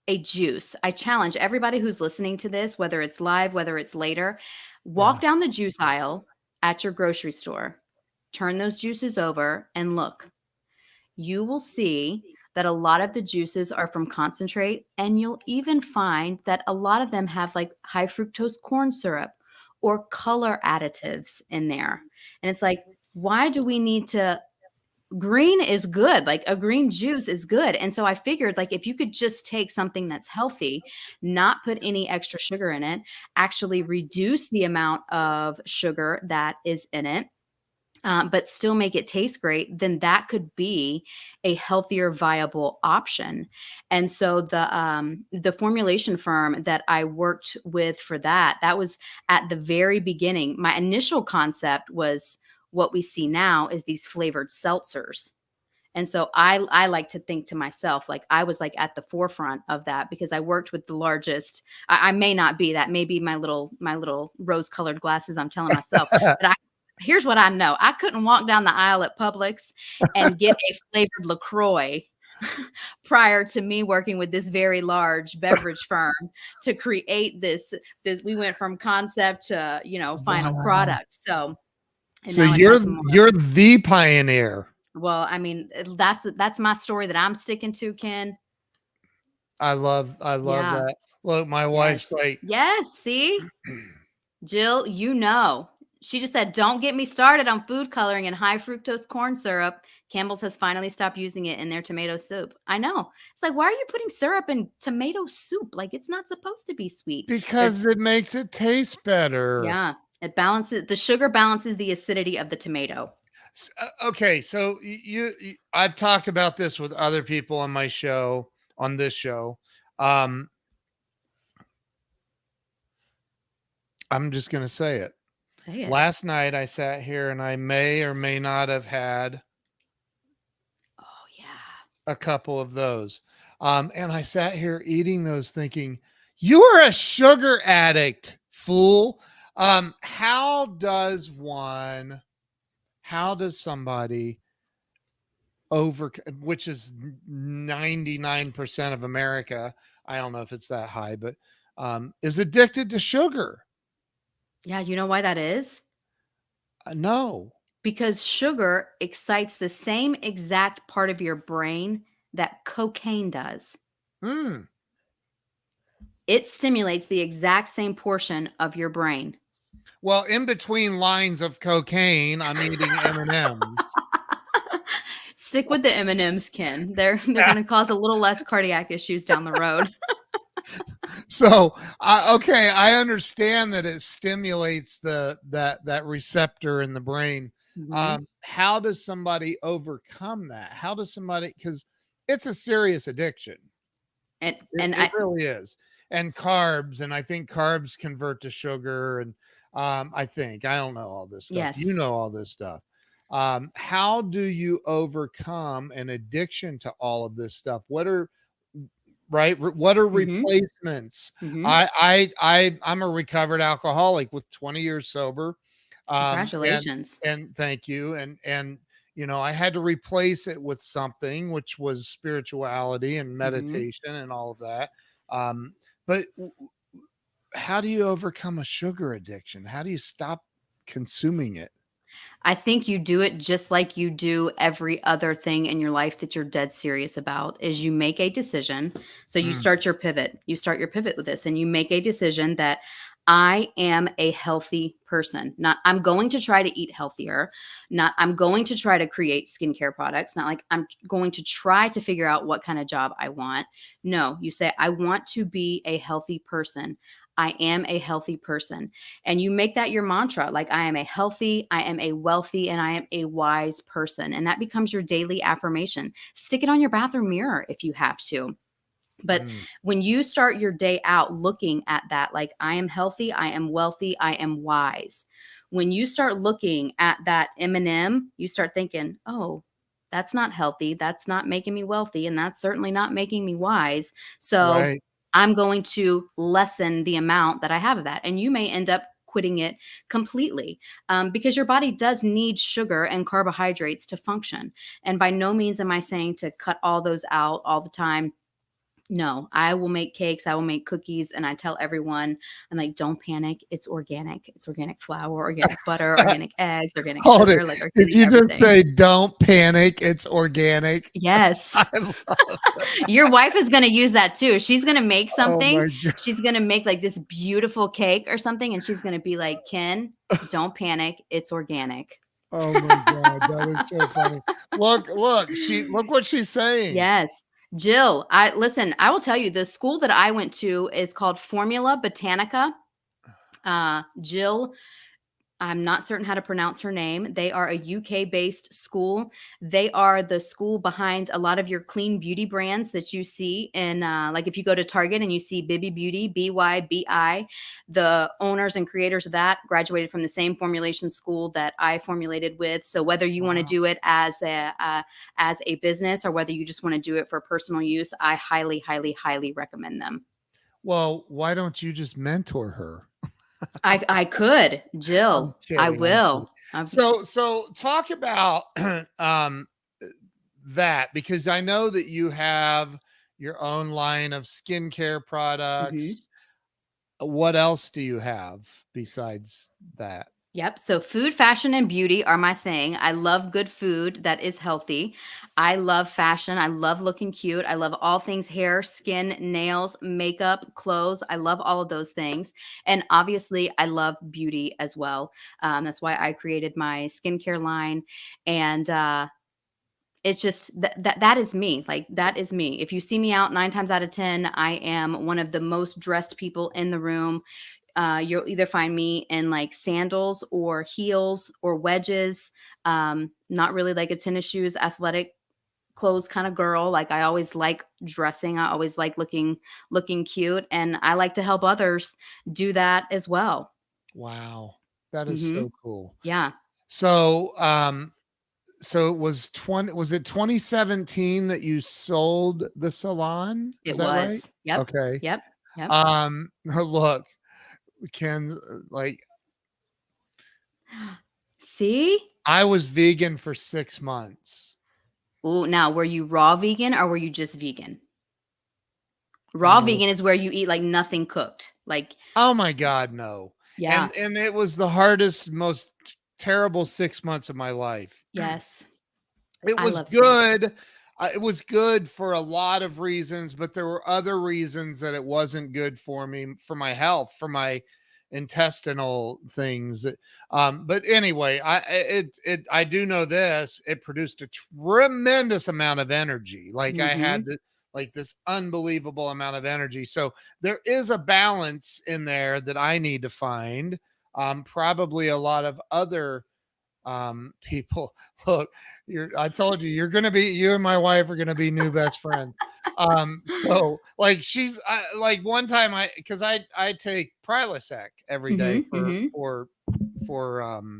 a juice, I challenge everybody who's listening to this, whether it's live, whether it's later, walk Yeah. down the juice aisle at your grocery store, turn those juices over, and look. You will see that a lot of the juices are from concentrate, and you'll even find that a lot of them have like high fructose corn syrup or color additives in there. And it's like, why do we need to? Green is good. Like a green juice is good. And so I figured, like, if you could just take something that's healthy, not put any extra sugar in it, actually reduce the amount of sugar that is in it, but still make it taste great, then that could be a healthier, viable option. And so the formulation firm that I worked with for that was at the very beginning. My initial concept was what we see now is these flavored seltzers. And so I like to think to myself, like I was like at the forefront of that because I worked with the largest. I may not be, that may be my little rose colored glasses I'm telling myself, but here's what I know. I couldn't walk down the aisle at Publix and get a flavored LaCroix prior to me working with this very large beverage firm to create this. We went from concept to, final Wow. product. So, and So now it has more. you're the pioneer. Well, I mean, that's my story that I'm sticking to, Ken. I love Yeah. that. Look, my wife's Yes. like, Yes. See, Jill, she just said, don't get me started on food coloring and high fructose corn syrup. Campbell's has finally stopped using it in their tomato soup. I know. It's like, why are you putting syrup in tomato soup? Like, it's not supposed to be sweet. because it makes it taste better. Yeah, the sugar balances the acidity of the tomato. Okay, so I've talked about this with other people on my show, on this show. Um, I'm just going to say it. Say it. Last night I sat here and I may or may not have had Oh, yeah. a couple of those. And I sat here eating those thinking, you're a sugar addict, fool. How does somebody which is 99% of America, I don't know if it's that high, but is addicted to sugar? Yeah, you know why that is? No. Because sugar excites the same exact part of your brain that cocaine does. Hmm. It stimulates the exact same portion of your brain. Well, in between lines of cocaine, I'm eating M&Ms. Stick with the M&Ms, Ken. They're going to cause a little less cardiac issues down the road. So, okay, I understand that it stimulates that receptor in the brain. Mm-hmm. How does somebody overcome that? How does somebody, because it's a serious addiction. And It really is. And carbs, and I think carbs convert to sugar, and I don't know all this stuff. yes. You know all this stuff. How do you overcome an addiction to all of this stuff? What are Mm-hmm. replacements? Mm-hmm. I'm a recovered alcoholic with 20 years sober. Congratulations. And thank you. And I had to replace it with something, which was spirituality and Mm-hmm. meditation and all of that. But how do you overcome a sugar addiction? How do you stop consuming it? I think you do it just like you do every other thing in your life that you're dead serious about is you make a decision. So you Mm, start your pivot. You start your pivot with this and you make a decision that I am a healthy person. Not I'm going to try to eat healthier. Not I'm going to try to create skincare products. Not like I'm going to try to figure out what kind of job I want. No, you say I want to be a healthy person. I am a healthy person. And you make that your mantra, like I am a healthy, I am a wealthy, and I am a wise person. And that becomes your daily affirmation. Stick it on your bathroom mirror if you have to. But mm. when you start your day out looking at that, like I am healthy, I am wealthy, I am wise. When you start looking at that M&M, you start thinking, oh, That's not healthy. That's not making me wealthy. And that's certainly not making me wise. So Right. I'm going to lessen the amount that I have of that. And you may end up quitting it completely because your body does need sugar and carbohydrates to function. And by no means am I saying to cut all those out all the time. No, I will make cakes, I will make cookies, and I tell everyone, I'm like, "Don't panic, it's organic. It's organic flour, organic butter, organic eggs, organic Hold it. sugar, like Did organic you just everything." say, "Don't panic, it's organic"? Yes. I love Your wife is gonna use that too. She's gonna make Oh something. my god. She's gonna make, like, this beautiful cake or something, and she's gonna be like, "Ken, don't panic, it's organic." Oh my god, that is so funny. Look what she's saying. Yes. Jill, I will tell you, the school that I went to is called Formula Botanica. Jill, I'm not certain how to pronounce her name. They are a UK based school. They are the school behind a lot of your clean beauty brands that you see in, like if you go to Target and you see Bibi Beauty, BYBI, the owners and creators of that graduated from the same formulation school that I formulated with. So whether you want to Wow. do it as a business or whether you just want to do it for personal use, I highly, highly, highly recommend them. Well, why don't you just mentor her? I could, I'm Jill. I kidding, I'm kidding. will. So talk about, um, that, because I know that you have your own line of skincare Mhm. products. What else do you have besides that? Yep. So food, fashion, and beauty are my thing. I love good food that is healthy. I love fashion. I love looking cute. I love all things hair, skin, nails, makeup, clothes. I love all of those things. And obviously, I love beauty as well. That's why I created my skincare line. And it's just that is me. Like that is me. If you see me out 9 times out of 10, I am one of the most dressed people in the room. You'll either find me in like sandals or heels or wedges. Not really like a tennis shoes, athletic clothes kind of girl. Like I always like dressing. I always like looking cute, and I like to help others do that as well. Wow, that is Hmm. so cool. Yeah, So, so was it 2017 that you sold the salon? Is it that right? was. Yep, Okay. yep, yep. Look, Ken, like See? I was vegan for 6 months. Ooh, now were you raw vegan or were you just vegan? Raw No. vegan is where you eat like nothing cooked. Like, Oh my god, no. yeah, And it was the hardest, most terrible 6 months of my life. yes. It I was love steak. good. It was good for a lot of reasons, but there were other reasons that it wasn't good for me, for my health, for my intestinal things. But anyway, I do know this. It produced a tremendous amount of energy. Like I had Mhm. like this unbelievable amount of energy. So there is a balance in there that I need to find. Probably a lot of other people. Look, I told you, you and my wife are gonna be new best friends. So like like one time because I take Prilosec every day Mhm. Mhm. for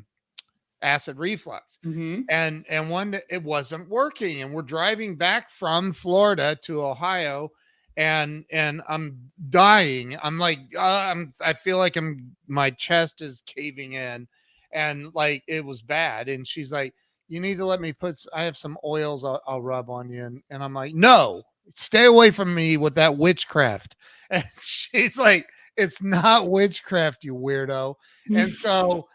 acid reflux. Mhm. And one day it wasn't working, and we're driving back from Florida to Ohio, and I'm dying. I'm like, I feel like my chest is caving in, and like it was bad. And she's like, you need to let me I have some oils I'll rub on you. And I'm like, no, stay away from me with that witchcraft. And she's like, it's not witchcraft, you weirdo. And so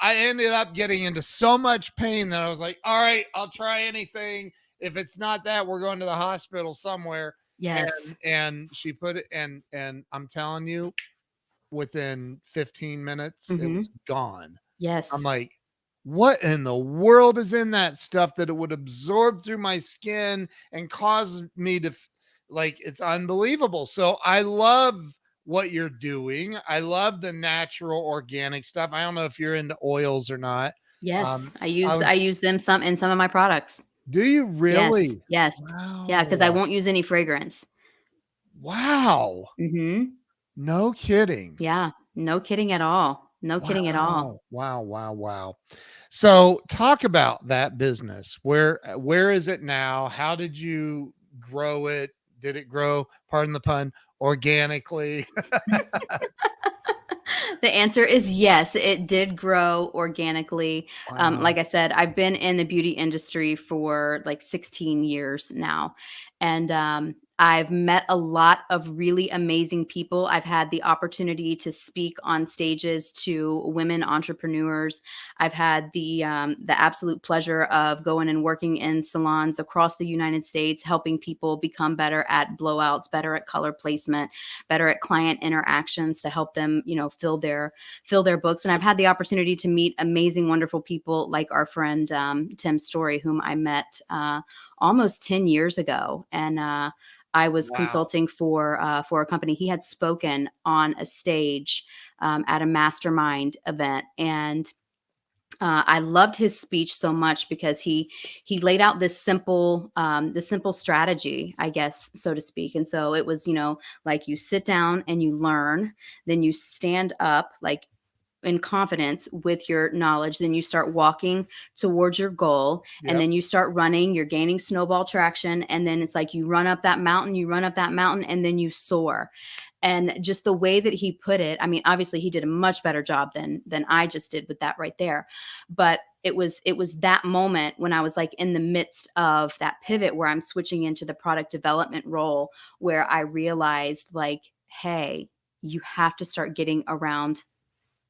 I ended up getting into so much pain that I was like, all right, I'll try anything. If it's not that, we're going to the hospital somewhere. Yes. And she put it, and I'm telling you, within 15 minutes, it was Mhm. gone. I'm Yes. like, what in the world is in that stuff that it would absorb through my skin and cause me to like, it's unbelievable. So I love what you're doing. I love the natural organic stuff. I don't know if you're into oils or not. Yes. Um, I I use them some in some of my products. do you Yes. really? Yes. Yeah, because I Wow. won't use any fragrance. Wow. Mhm. No kidding. Yeah. No kidding at all. No kidding at all. Wow. Wow. Wow. Wow. So talk about that business. Where is it now? How did you grow it? Did it grow, pardon the pun, organically? The answer is yes, it did grow organically. Wow. Like I said, I've been in the beauty industry for like 16 years now. And I've met a lot of really amazing people. I've had the opportunity to speak on stages to women entrepreneurs. I've had the absolute pleasure of going and working in salons across the United States, helping people become better at blowouts, better at color placement, better at client interactions to help them, fill their books. And I've had the opportunity to meet amazing, wonderful people like our friend Tim Story, whom I met almost 10 years ago. And I was Wow. consulting for a company. He had spoken on a stage at a mastermind event, and I loved his speech so much because he laid out this simple strategy, I guess, so to speak. And so it was, like you sit down and you learn, then you stand up like in confidence with your knowledge, then you start walking towards your goal, and Yep. then you start running, you're gaining snowball traction, and then it's like you run up that mountain, and then you soar. And just the way that he put it, I mean, obviously he did a much better job than I just did with that right there. But it was that moment when I was like in the midst of that pivot where I'm switching into the product development role, where I realized like, hey, you have to start getting around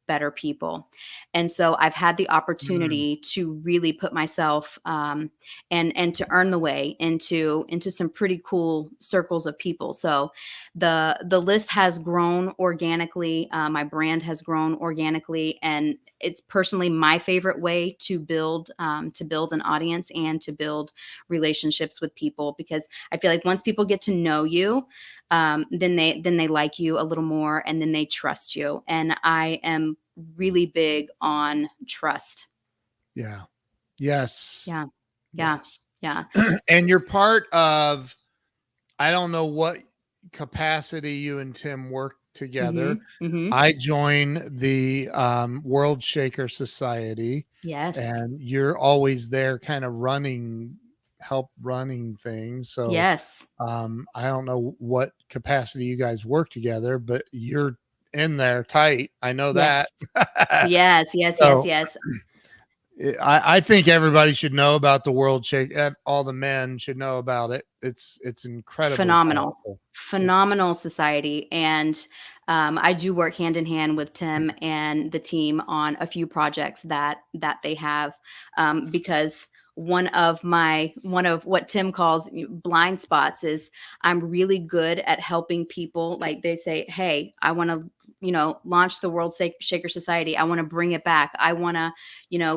better people. And so I've had the Mm, opportunity to really put myself and to earn the way into some pretty cool circles of people. So the list has grown organically. My brand has grown organically, and it's personally my favorite way to build an audience and to build relationships with people, because I feel like once people get to know you, then they like you a little more, and then they trust you. And I am really big on trust. yeah. Yes. Yeah, yeah, Yes. yeah. And you're part of, I don't know what capacity you and Tim work together. Mhm, mhm. I join the World Shaker Society, Yes, and you're always there kind of help running things. So yes, I don't know what capacity you guys work together, but you're in there tight. I know that. yes, yes, yes, yes, So yes. I think everybody should know about the World Shake. All the men should know about it. It's incredibly Phenomenal, powerful. It, phenomenal society. And I do work hand in hand with Tim and the team on a few projects that they have, because one of what Tim calls blind spots is I'm really good at helping people. Like they say, hey, I want to, launch the World Shaker Society. I want to bring it back. I want to,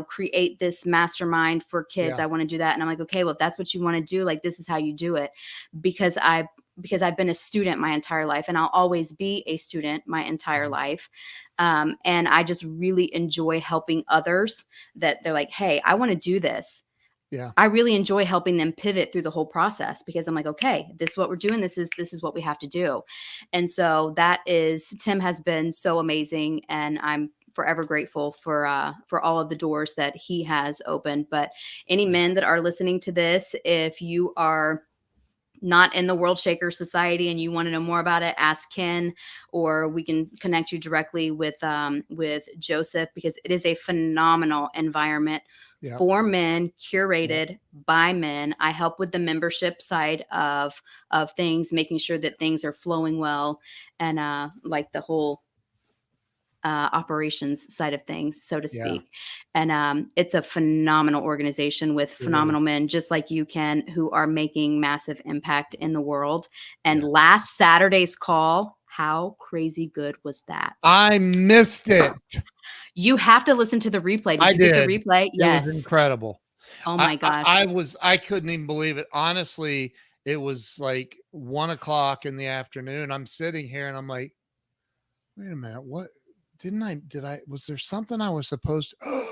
create this mastermind for kids. yeah, I want to do that. And I'm like, okay, well, if that's what you want to do, like, this is how you do it. Because I've been a student my entire life, and I'll always be a student my entire mhm, life. And I just really enjoy helping others that they're like, hey, I want to do this. yeah, I really enjoy helping them pivot through the whole process, because I'm like, okay, this is what we're doing. This is what we have to do. And so Tim has been so amazing, and I'm forever grateful for all of the doors that he has opened. But any yeah, men that are listening to this, if you are not in the World Shaker Society and you want to know more about it, ask Ken, or we can connect you directly with Joseph, because it is a phenomenal environment yeah, for men, yeah, curated by men. I help with the membership side of things, making sure that things are flowing well, and like the whole operations side of things, so to yeah. speak. And it's a phenomenal organization with It is. phenomenal men just like you, Ken, who are making massive impact in the world. And Yeah. last Saturday's call, how crazy good was that? I missed it. You have to listen to the replay. Did I you get the did. replay? It was Yes. incredible. Oh my gosh. I couldn't even believe it. Honestly, it was like 1 o'clock in the afternoon. I'm sitting here and I'm like, wait a minute, what did I was there something I was supposed to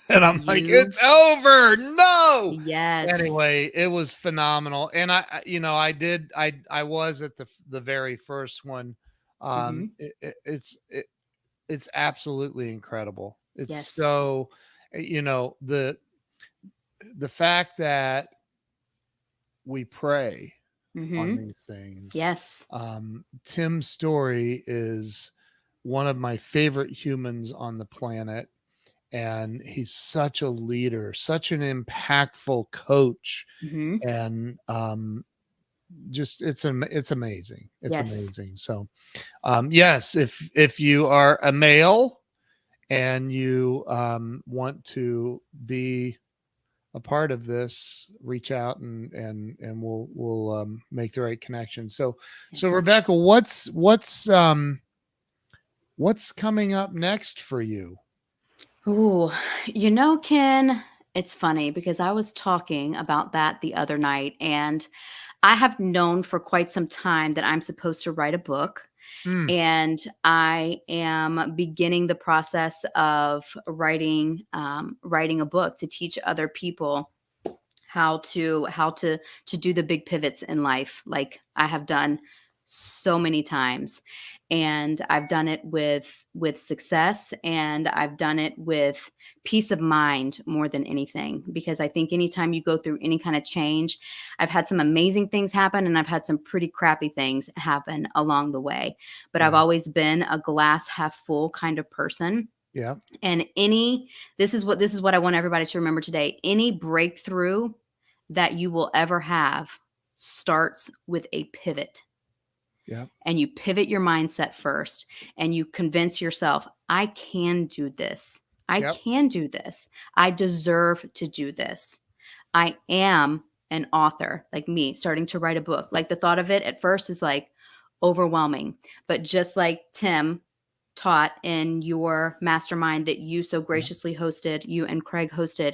and I'm like, You it's over. No. Yes. Anyway, it was phenomenal. And I was at the very first one. Mhm. It's it's absolutely incredible. It's Yes. so, the fact that we pray on Mhm. these things. Yes. Tim Story is one of my favorite humans on the planet, and he's such a leader, such an impactful coach, Mhm. and just it's amazing. It's Yes. amazing. So, yes, if you are a male and you want to be a part of this, reach out and we'll make the right connection. So Yes. Rebecca, what's coming up next for you? Ooh, Ken, it's funny because I was talking about that the other night, and I have known for quite some time that I'm supposed to write a book, Mm, and I am beginning the process of writing a book to teach other people how to do the big pivots in life, like I have done so many times. And I've done it with success, and I've done it with peace of mind more than anything, because I think anytime you go through any kind of change, I've had some amazing things happen and I've had some pretty crappy things happen along the way, but I've yeah, always been a glass half full kind of person. yeah, And this is what I want everybody to remember today. Any breakthrough that you will ever have starts with a pivot. yeah, And you pivot your mindset first, and you convince yourself, I can do this. I yep, can do this. I deserve to do this. I am an author, like me starting to write a book. Like, the thought of it at first is like overwhelming. But just like Tim taught in your mastermind that you so yeah, graciously hosted, you and Craig hosted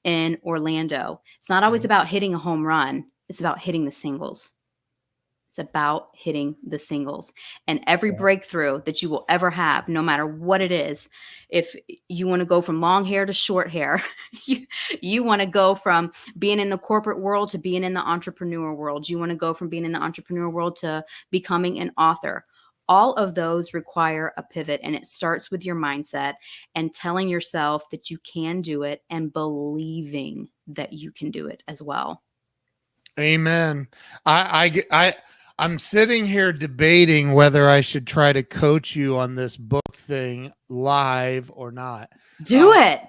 in Orlando, it's not always yeah, about hitting a home run, it's about hitting the singles. It's about hitting the singles. And every yeah, breakthrough that you will ever have, no matter what it is, if you want to go from long hair to short hair, you, you want to go from being in the corporate world to being in the entrepreneur world, you want to go from being in the entrepreneur world to becoming an author. All of those require a pivot, and it starts with your mindset and telling yourself that you can do it and believing that you can do it as well. amen. I'm sitting here debating whether I should try to coach you on this book thing live or not. Do it.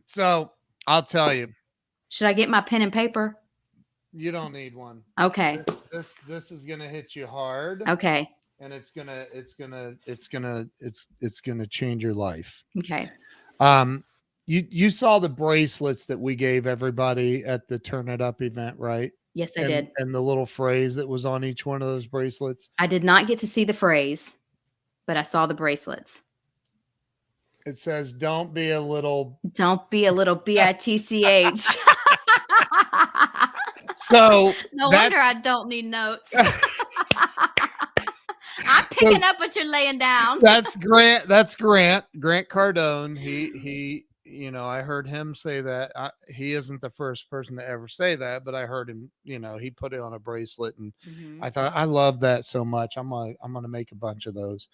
So I'll tell you, Should I get my pen and paper? you don't need one. Okay. This is gonna hit you hard, Okay. and it's gonna change your life. Okay. Um, you saw the bracelets that we gave everybody at the Turn It Up event, right? Yes, I And did. the little phrase that was on each one of those bracelets. I did not get to see the phrase, but I saw the bracelets. It says, "Don't be a little." Don't be a little bitch. So No wonder that's I don't need notes. I'm so picking up what you're laying down. that's Grant. That's Grant Cardone. He. I heard him say that. He isn't the first person to ever say that, but I heard him. He put it on a bracelet, and Mhm. I thought I love that so much. I'm gonna make a bunch of those.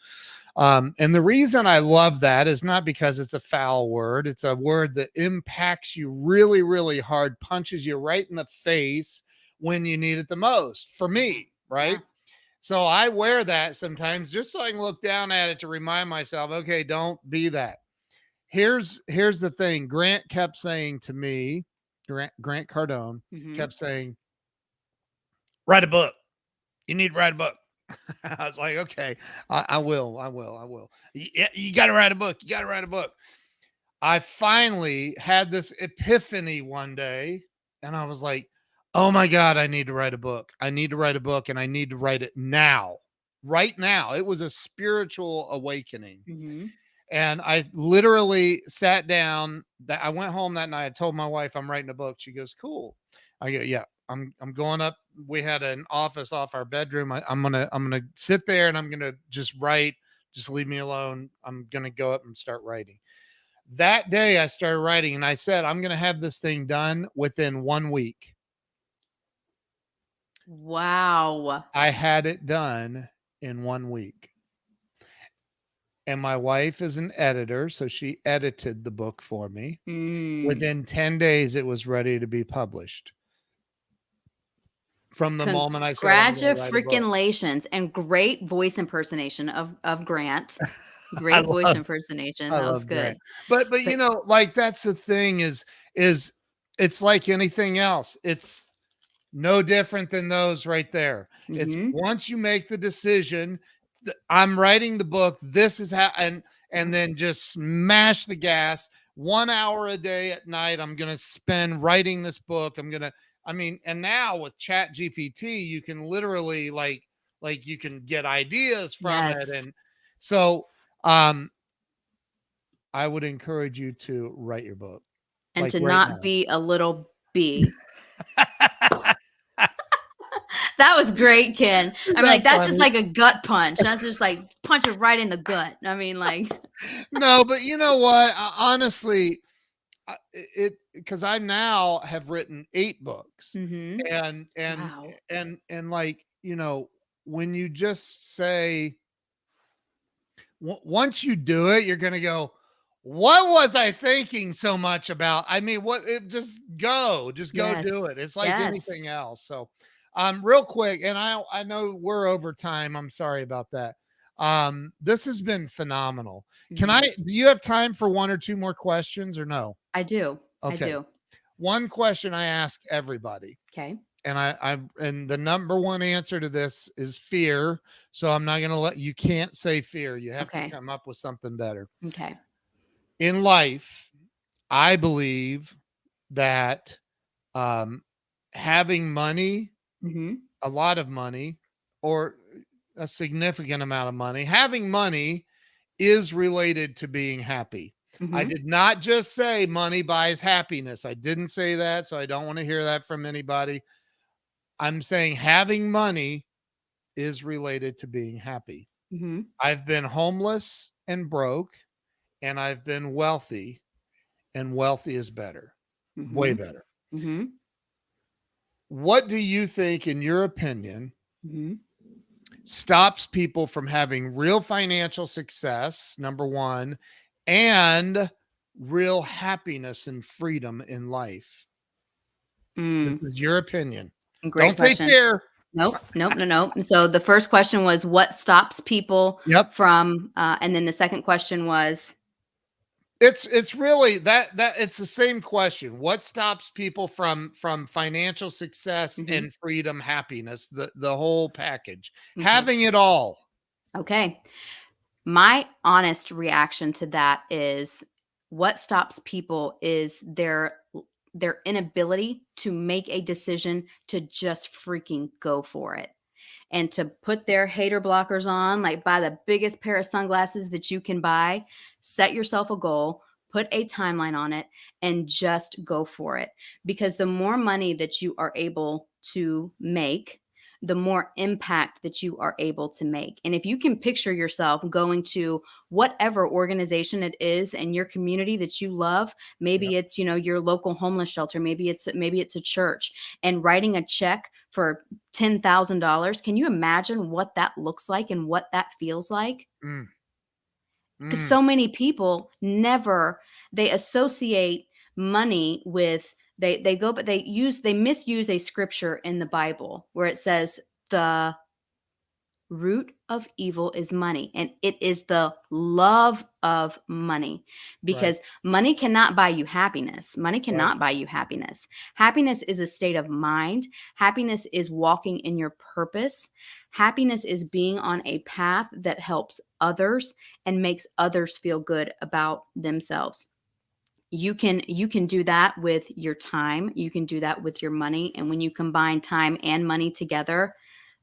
And the reason I love that is not because it's a foul word. It's a word that impacts you really, really hard, punches you right in the face when you need it the most. For Mhm. me, right? Yeah. So I wear that sometimes just so I can look down at it to remind myself, okay, don't be that. Here's the thing. Grant kept saying to me, Grant Cardone Mhm. kept saying, write a book. You need to write a book. I was like, okay, I will. You got to write a book. You got to write a book. I finally had this epiphany one day, and I was like, oh my God, I need to write a book. I need to write a book, and I need to write it now, right now. It was a spiritual awakening. Mhm. And I literally sat down. That I went home that night. I told my wife I'm writing a book. She goes, "Cool." I go, "Yeah, I'm going up." We had an office off our bedroom. I'm gonna sit there and I'm gonna just write. Just leave me alone. I'm gonna go up and start writing. That day I started writing, and I said I'm gonna have this thing done within 1 week. Wow. I had it done in 1 week. and my wife is an editor, so she edited the book for me. Mm. Within 10 days, it was ready to be published. From the moment I said I'm going to write a book. Congratulations, and great voice impersonation of Grant. I Great voice love impersonation. I That was love good. Grant. But But like that's the thing is it's like anything else. It's no different than those right there. It's mhm. once you make the decision, I'm writing the book. This is how, and then just smash the gas. 1 hour a day at night, I'm gonna spend writing this book. And now with Chat GPT, you can literally like you can get ideas from it. Yes. And so um I would encourage you to write your book And like to right not now. be a little bee. That was great, Ken. Is I mean, that like, that's just funny? like a gut punch. That's just like punch it right in the gut. I mean, like No, but you know what? Honestly, it because I now have written 8 books, mhm. and Wow. like when you just say once you do it, you're gonna go, what was I thinking so much about? I mean, just go do Yes. it. It's like Yes. anything else. So, real quick, and I know we're over time. I'm sorry about that. This has been phenomenal. Mhm. Do you have time for one or two more questions or no? I do. I Okay. do. One question I ask everybody, Okay. and the number one answer to this is fear. So I'm not going to you can't say fear. You have to Okay. come up with something better. Okay. In life, I believe that um, having money, Mhm. a lot of money, or a significant amount of money, having money is related to being happy. I Mhm. did not just say money buys happiness. I didn't say that, so I don't want to hear that from anybody. I'm saying having money is related to being happy. Mhm. I've been homeless and broke, and I've been wealthy, and wealthy is better, way Mhm. better. Mhm. What do you think, in your opinion, Mhm. stops people from having real financial success, number one, and real happiness and freedom in life? This Mm. is your opinion. Great Don't say question. fear. Nope. Nope. No. No. And so the first question was what stops people Yep. from, and then the second question was, It's really that it's the same question. What stops people from financial success mhm. and freedom, happiness, the whole package? Okay. Having it all. Okay. My honest reaction to that is what stops people is their inability to make a decision to just freaking go for it and to put their hater blockers on, like buy the biggest pair of sunglasses that you can buy, set yourself a goal, put a timeline on it, and just go for it. Because the more money that you are able to make, the more impact that you are able to make. And if you can picture yourself going to whatever organization it is in your community that you love, maybe Yep. it's, your local homeless shelter, maybe it's a church, and writing a check for $10,000. Can you imagine what that looks like and what that feels like? Mm, Because mm, so many people never they associate money with they go but they misuse a scripture in the Bible where it says the root of evil is money, and it is the love of money, right, because money cannot buy you happiness. Money right. cannot buy you happiness. Happiness is a state of mind. Happiness is walking in your purpose. Happiness is being on a path that helps others and makes others feel good about themselves. You can do that with your time, you can do that with your money, and when you combine time and money together,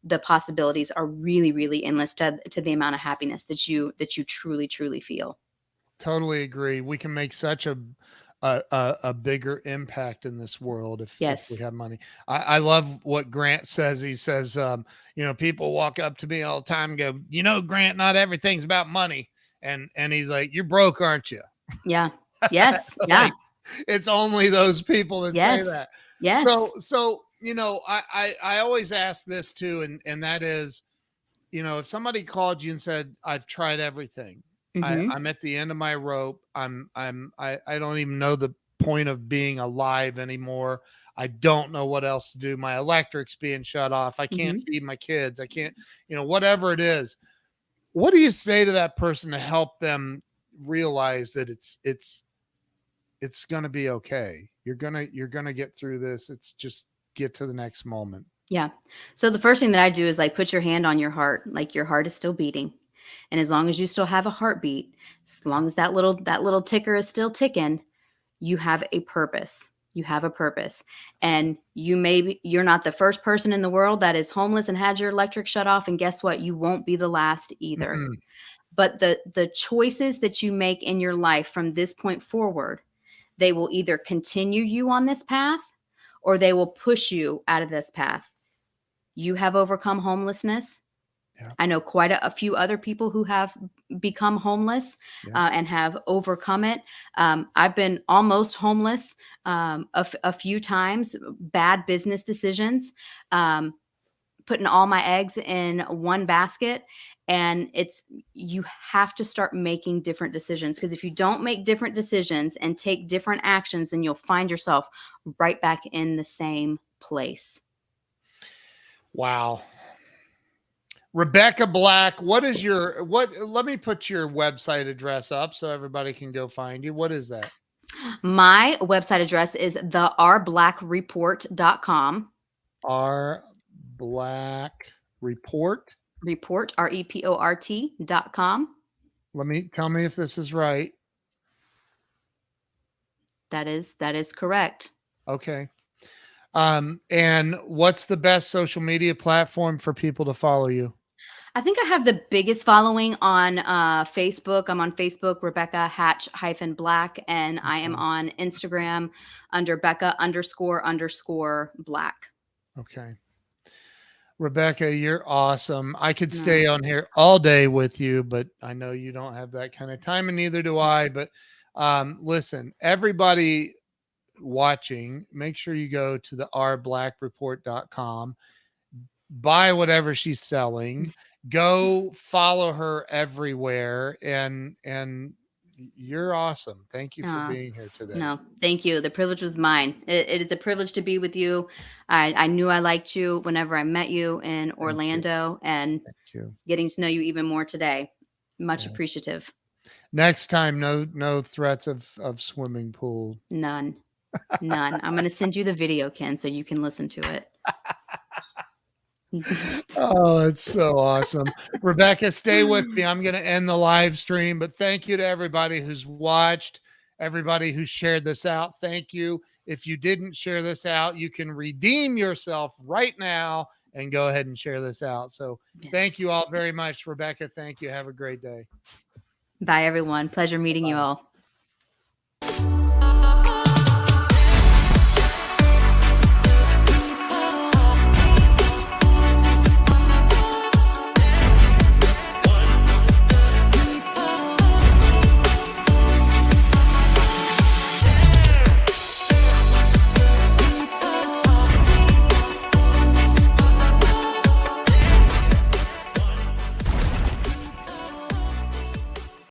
the possibilities are really, really endless to the amount of happiness that you truly feel. Totally agree. We can make such a bigger impact in this world if we Yes. have money. I love what Grant says. He says, people walk up to me all the time and go, Grant, not everything's about money. And he's like, you're broke, aren't you? Yeah. Yes. Yeah. Like it's only those people that say Yes. that. Yes. So I always ask this too, and that is, if somebody called you and said, I've tried everything Mhm. I'm at the end of my rope. I don't even know the point of being alive anymore. I don't know what else to do. My electric's being shut off. I can't Mhm. feed my kids. I can't, whatever it is. What do you say to that person to help them realize that it's going to be okay? You're going to get through this. It's just get to the next moment. Yeah. So the first thing that I do is like put your hand on your heart, like your heart is still beating. And as long as you still have a heartbeat, as long as that little ticker is still ticking, you have a purpose. You have a purpose. And you're not the first person in the world that is homeless and had your electric shut off, and guess what? You won't be the last either. Mm-mm. But the choices that you make in your life from this point forward, they will either continue you on this path or they will push you out of this path. You have overcome homelessness. Yeah. I know quite a few other people who have become homeless Yeah. and have overcome it. I've been almost homeless a few times, bad business decisions, putting all my eggs in one basket. And you have to start making different decisions, because if you don't make different decisions and take different actions, then you'll find yourself right back in the same place. Wow. Rebecca Black, let me put your website address up so everybody can go find you. What is that? My website address is the r.blackreport.com. r.black report. Report, REPORT.com. Tell me if this is right. That is correct. Okay. And what's the best social media platform for people to follow you? I think I have the biggest following on Facebook. I'm on Facebook, Rebecca Hatch-Black, and I am Okay. on Instagram under Becca__Black. Okay. Rebecca, you're awesome. I could No. stay on here all day with you, but I know you don't have that kind of time, and neither do I. But listen, everybody watching, make sure you go to the r.blackreport.com, buy whatever she's selling, go follow her everywhere, and you're awesome. Thank you for Uh, being here today. no, thank you. The privilege was mine. It is a privilege to be with you. I knew I liked you whenever I met you in Thank you. Orlando, and Thank you. getting to know you even more today. Much Yeah. appreciative. Next time, no threats of swimming pool. None. None. I'm going to send you the video, Ken, so you can listen to it. Oh, it's so awesome. Rebecca, stay with me. I'm going to end the live stream, but thank you to everybody who's watched, everybody who shared this out. Thank you. If you didn't share this out, you can redeem yourself right now and go ahead and share this out. So thank Yes. you all very much. Rebecca, thank you. Have a great day. Bye, everyone. Pleasure meeting you Bye. all.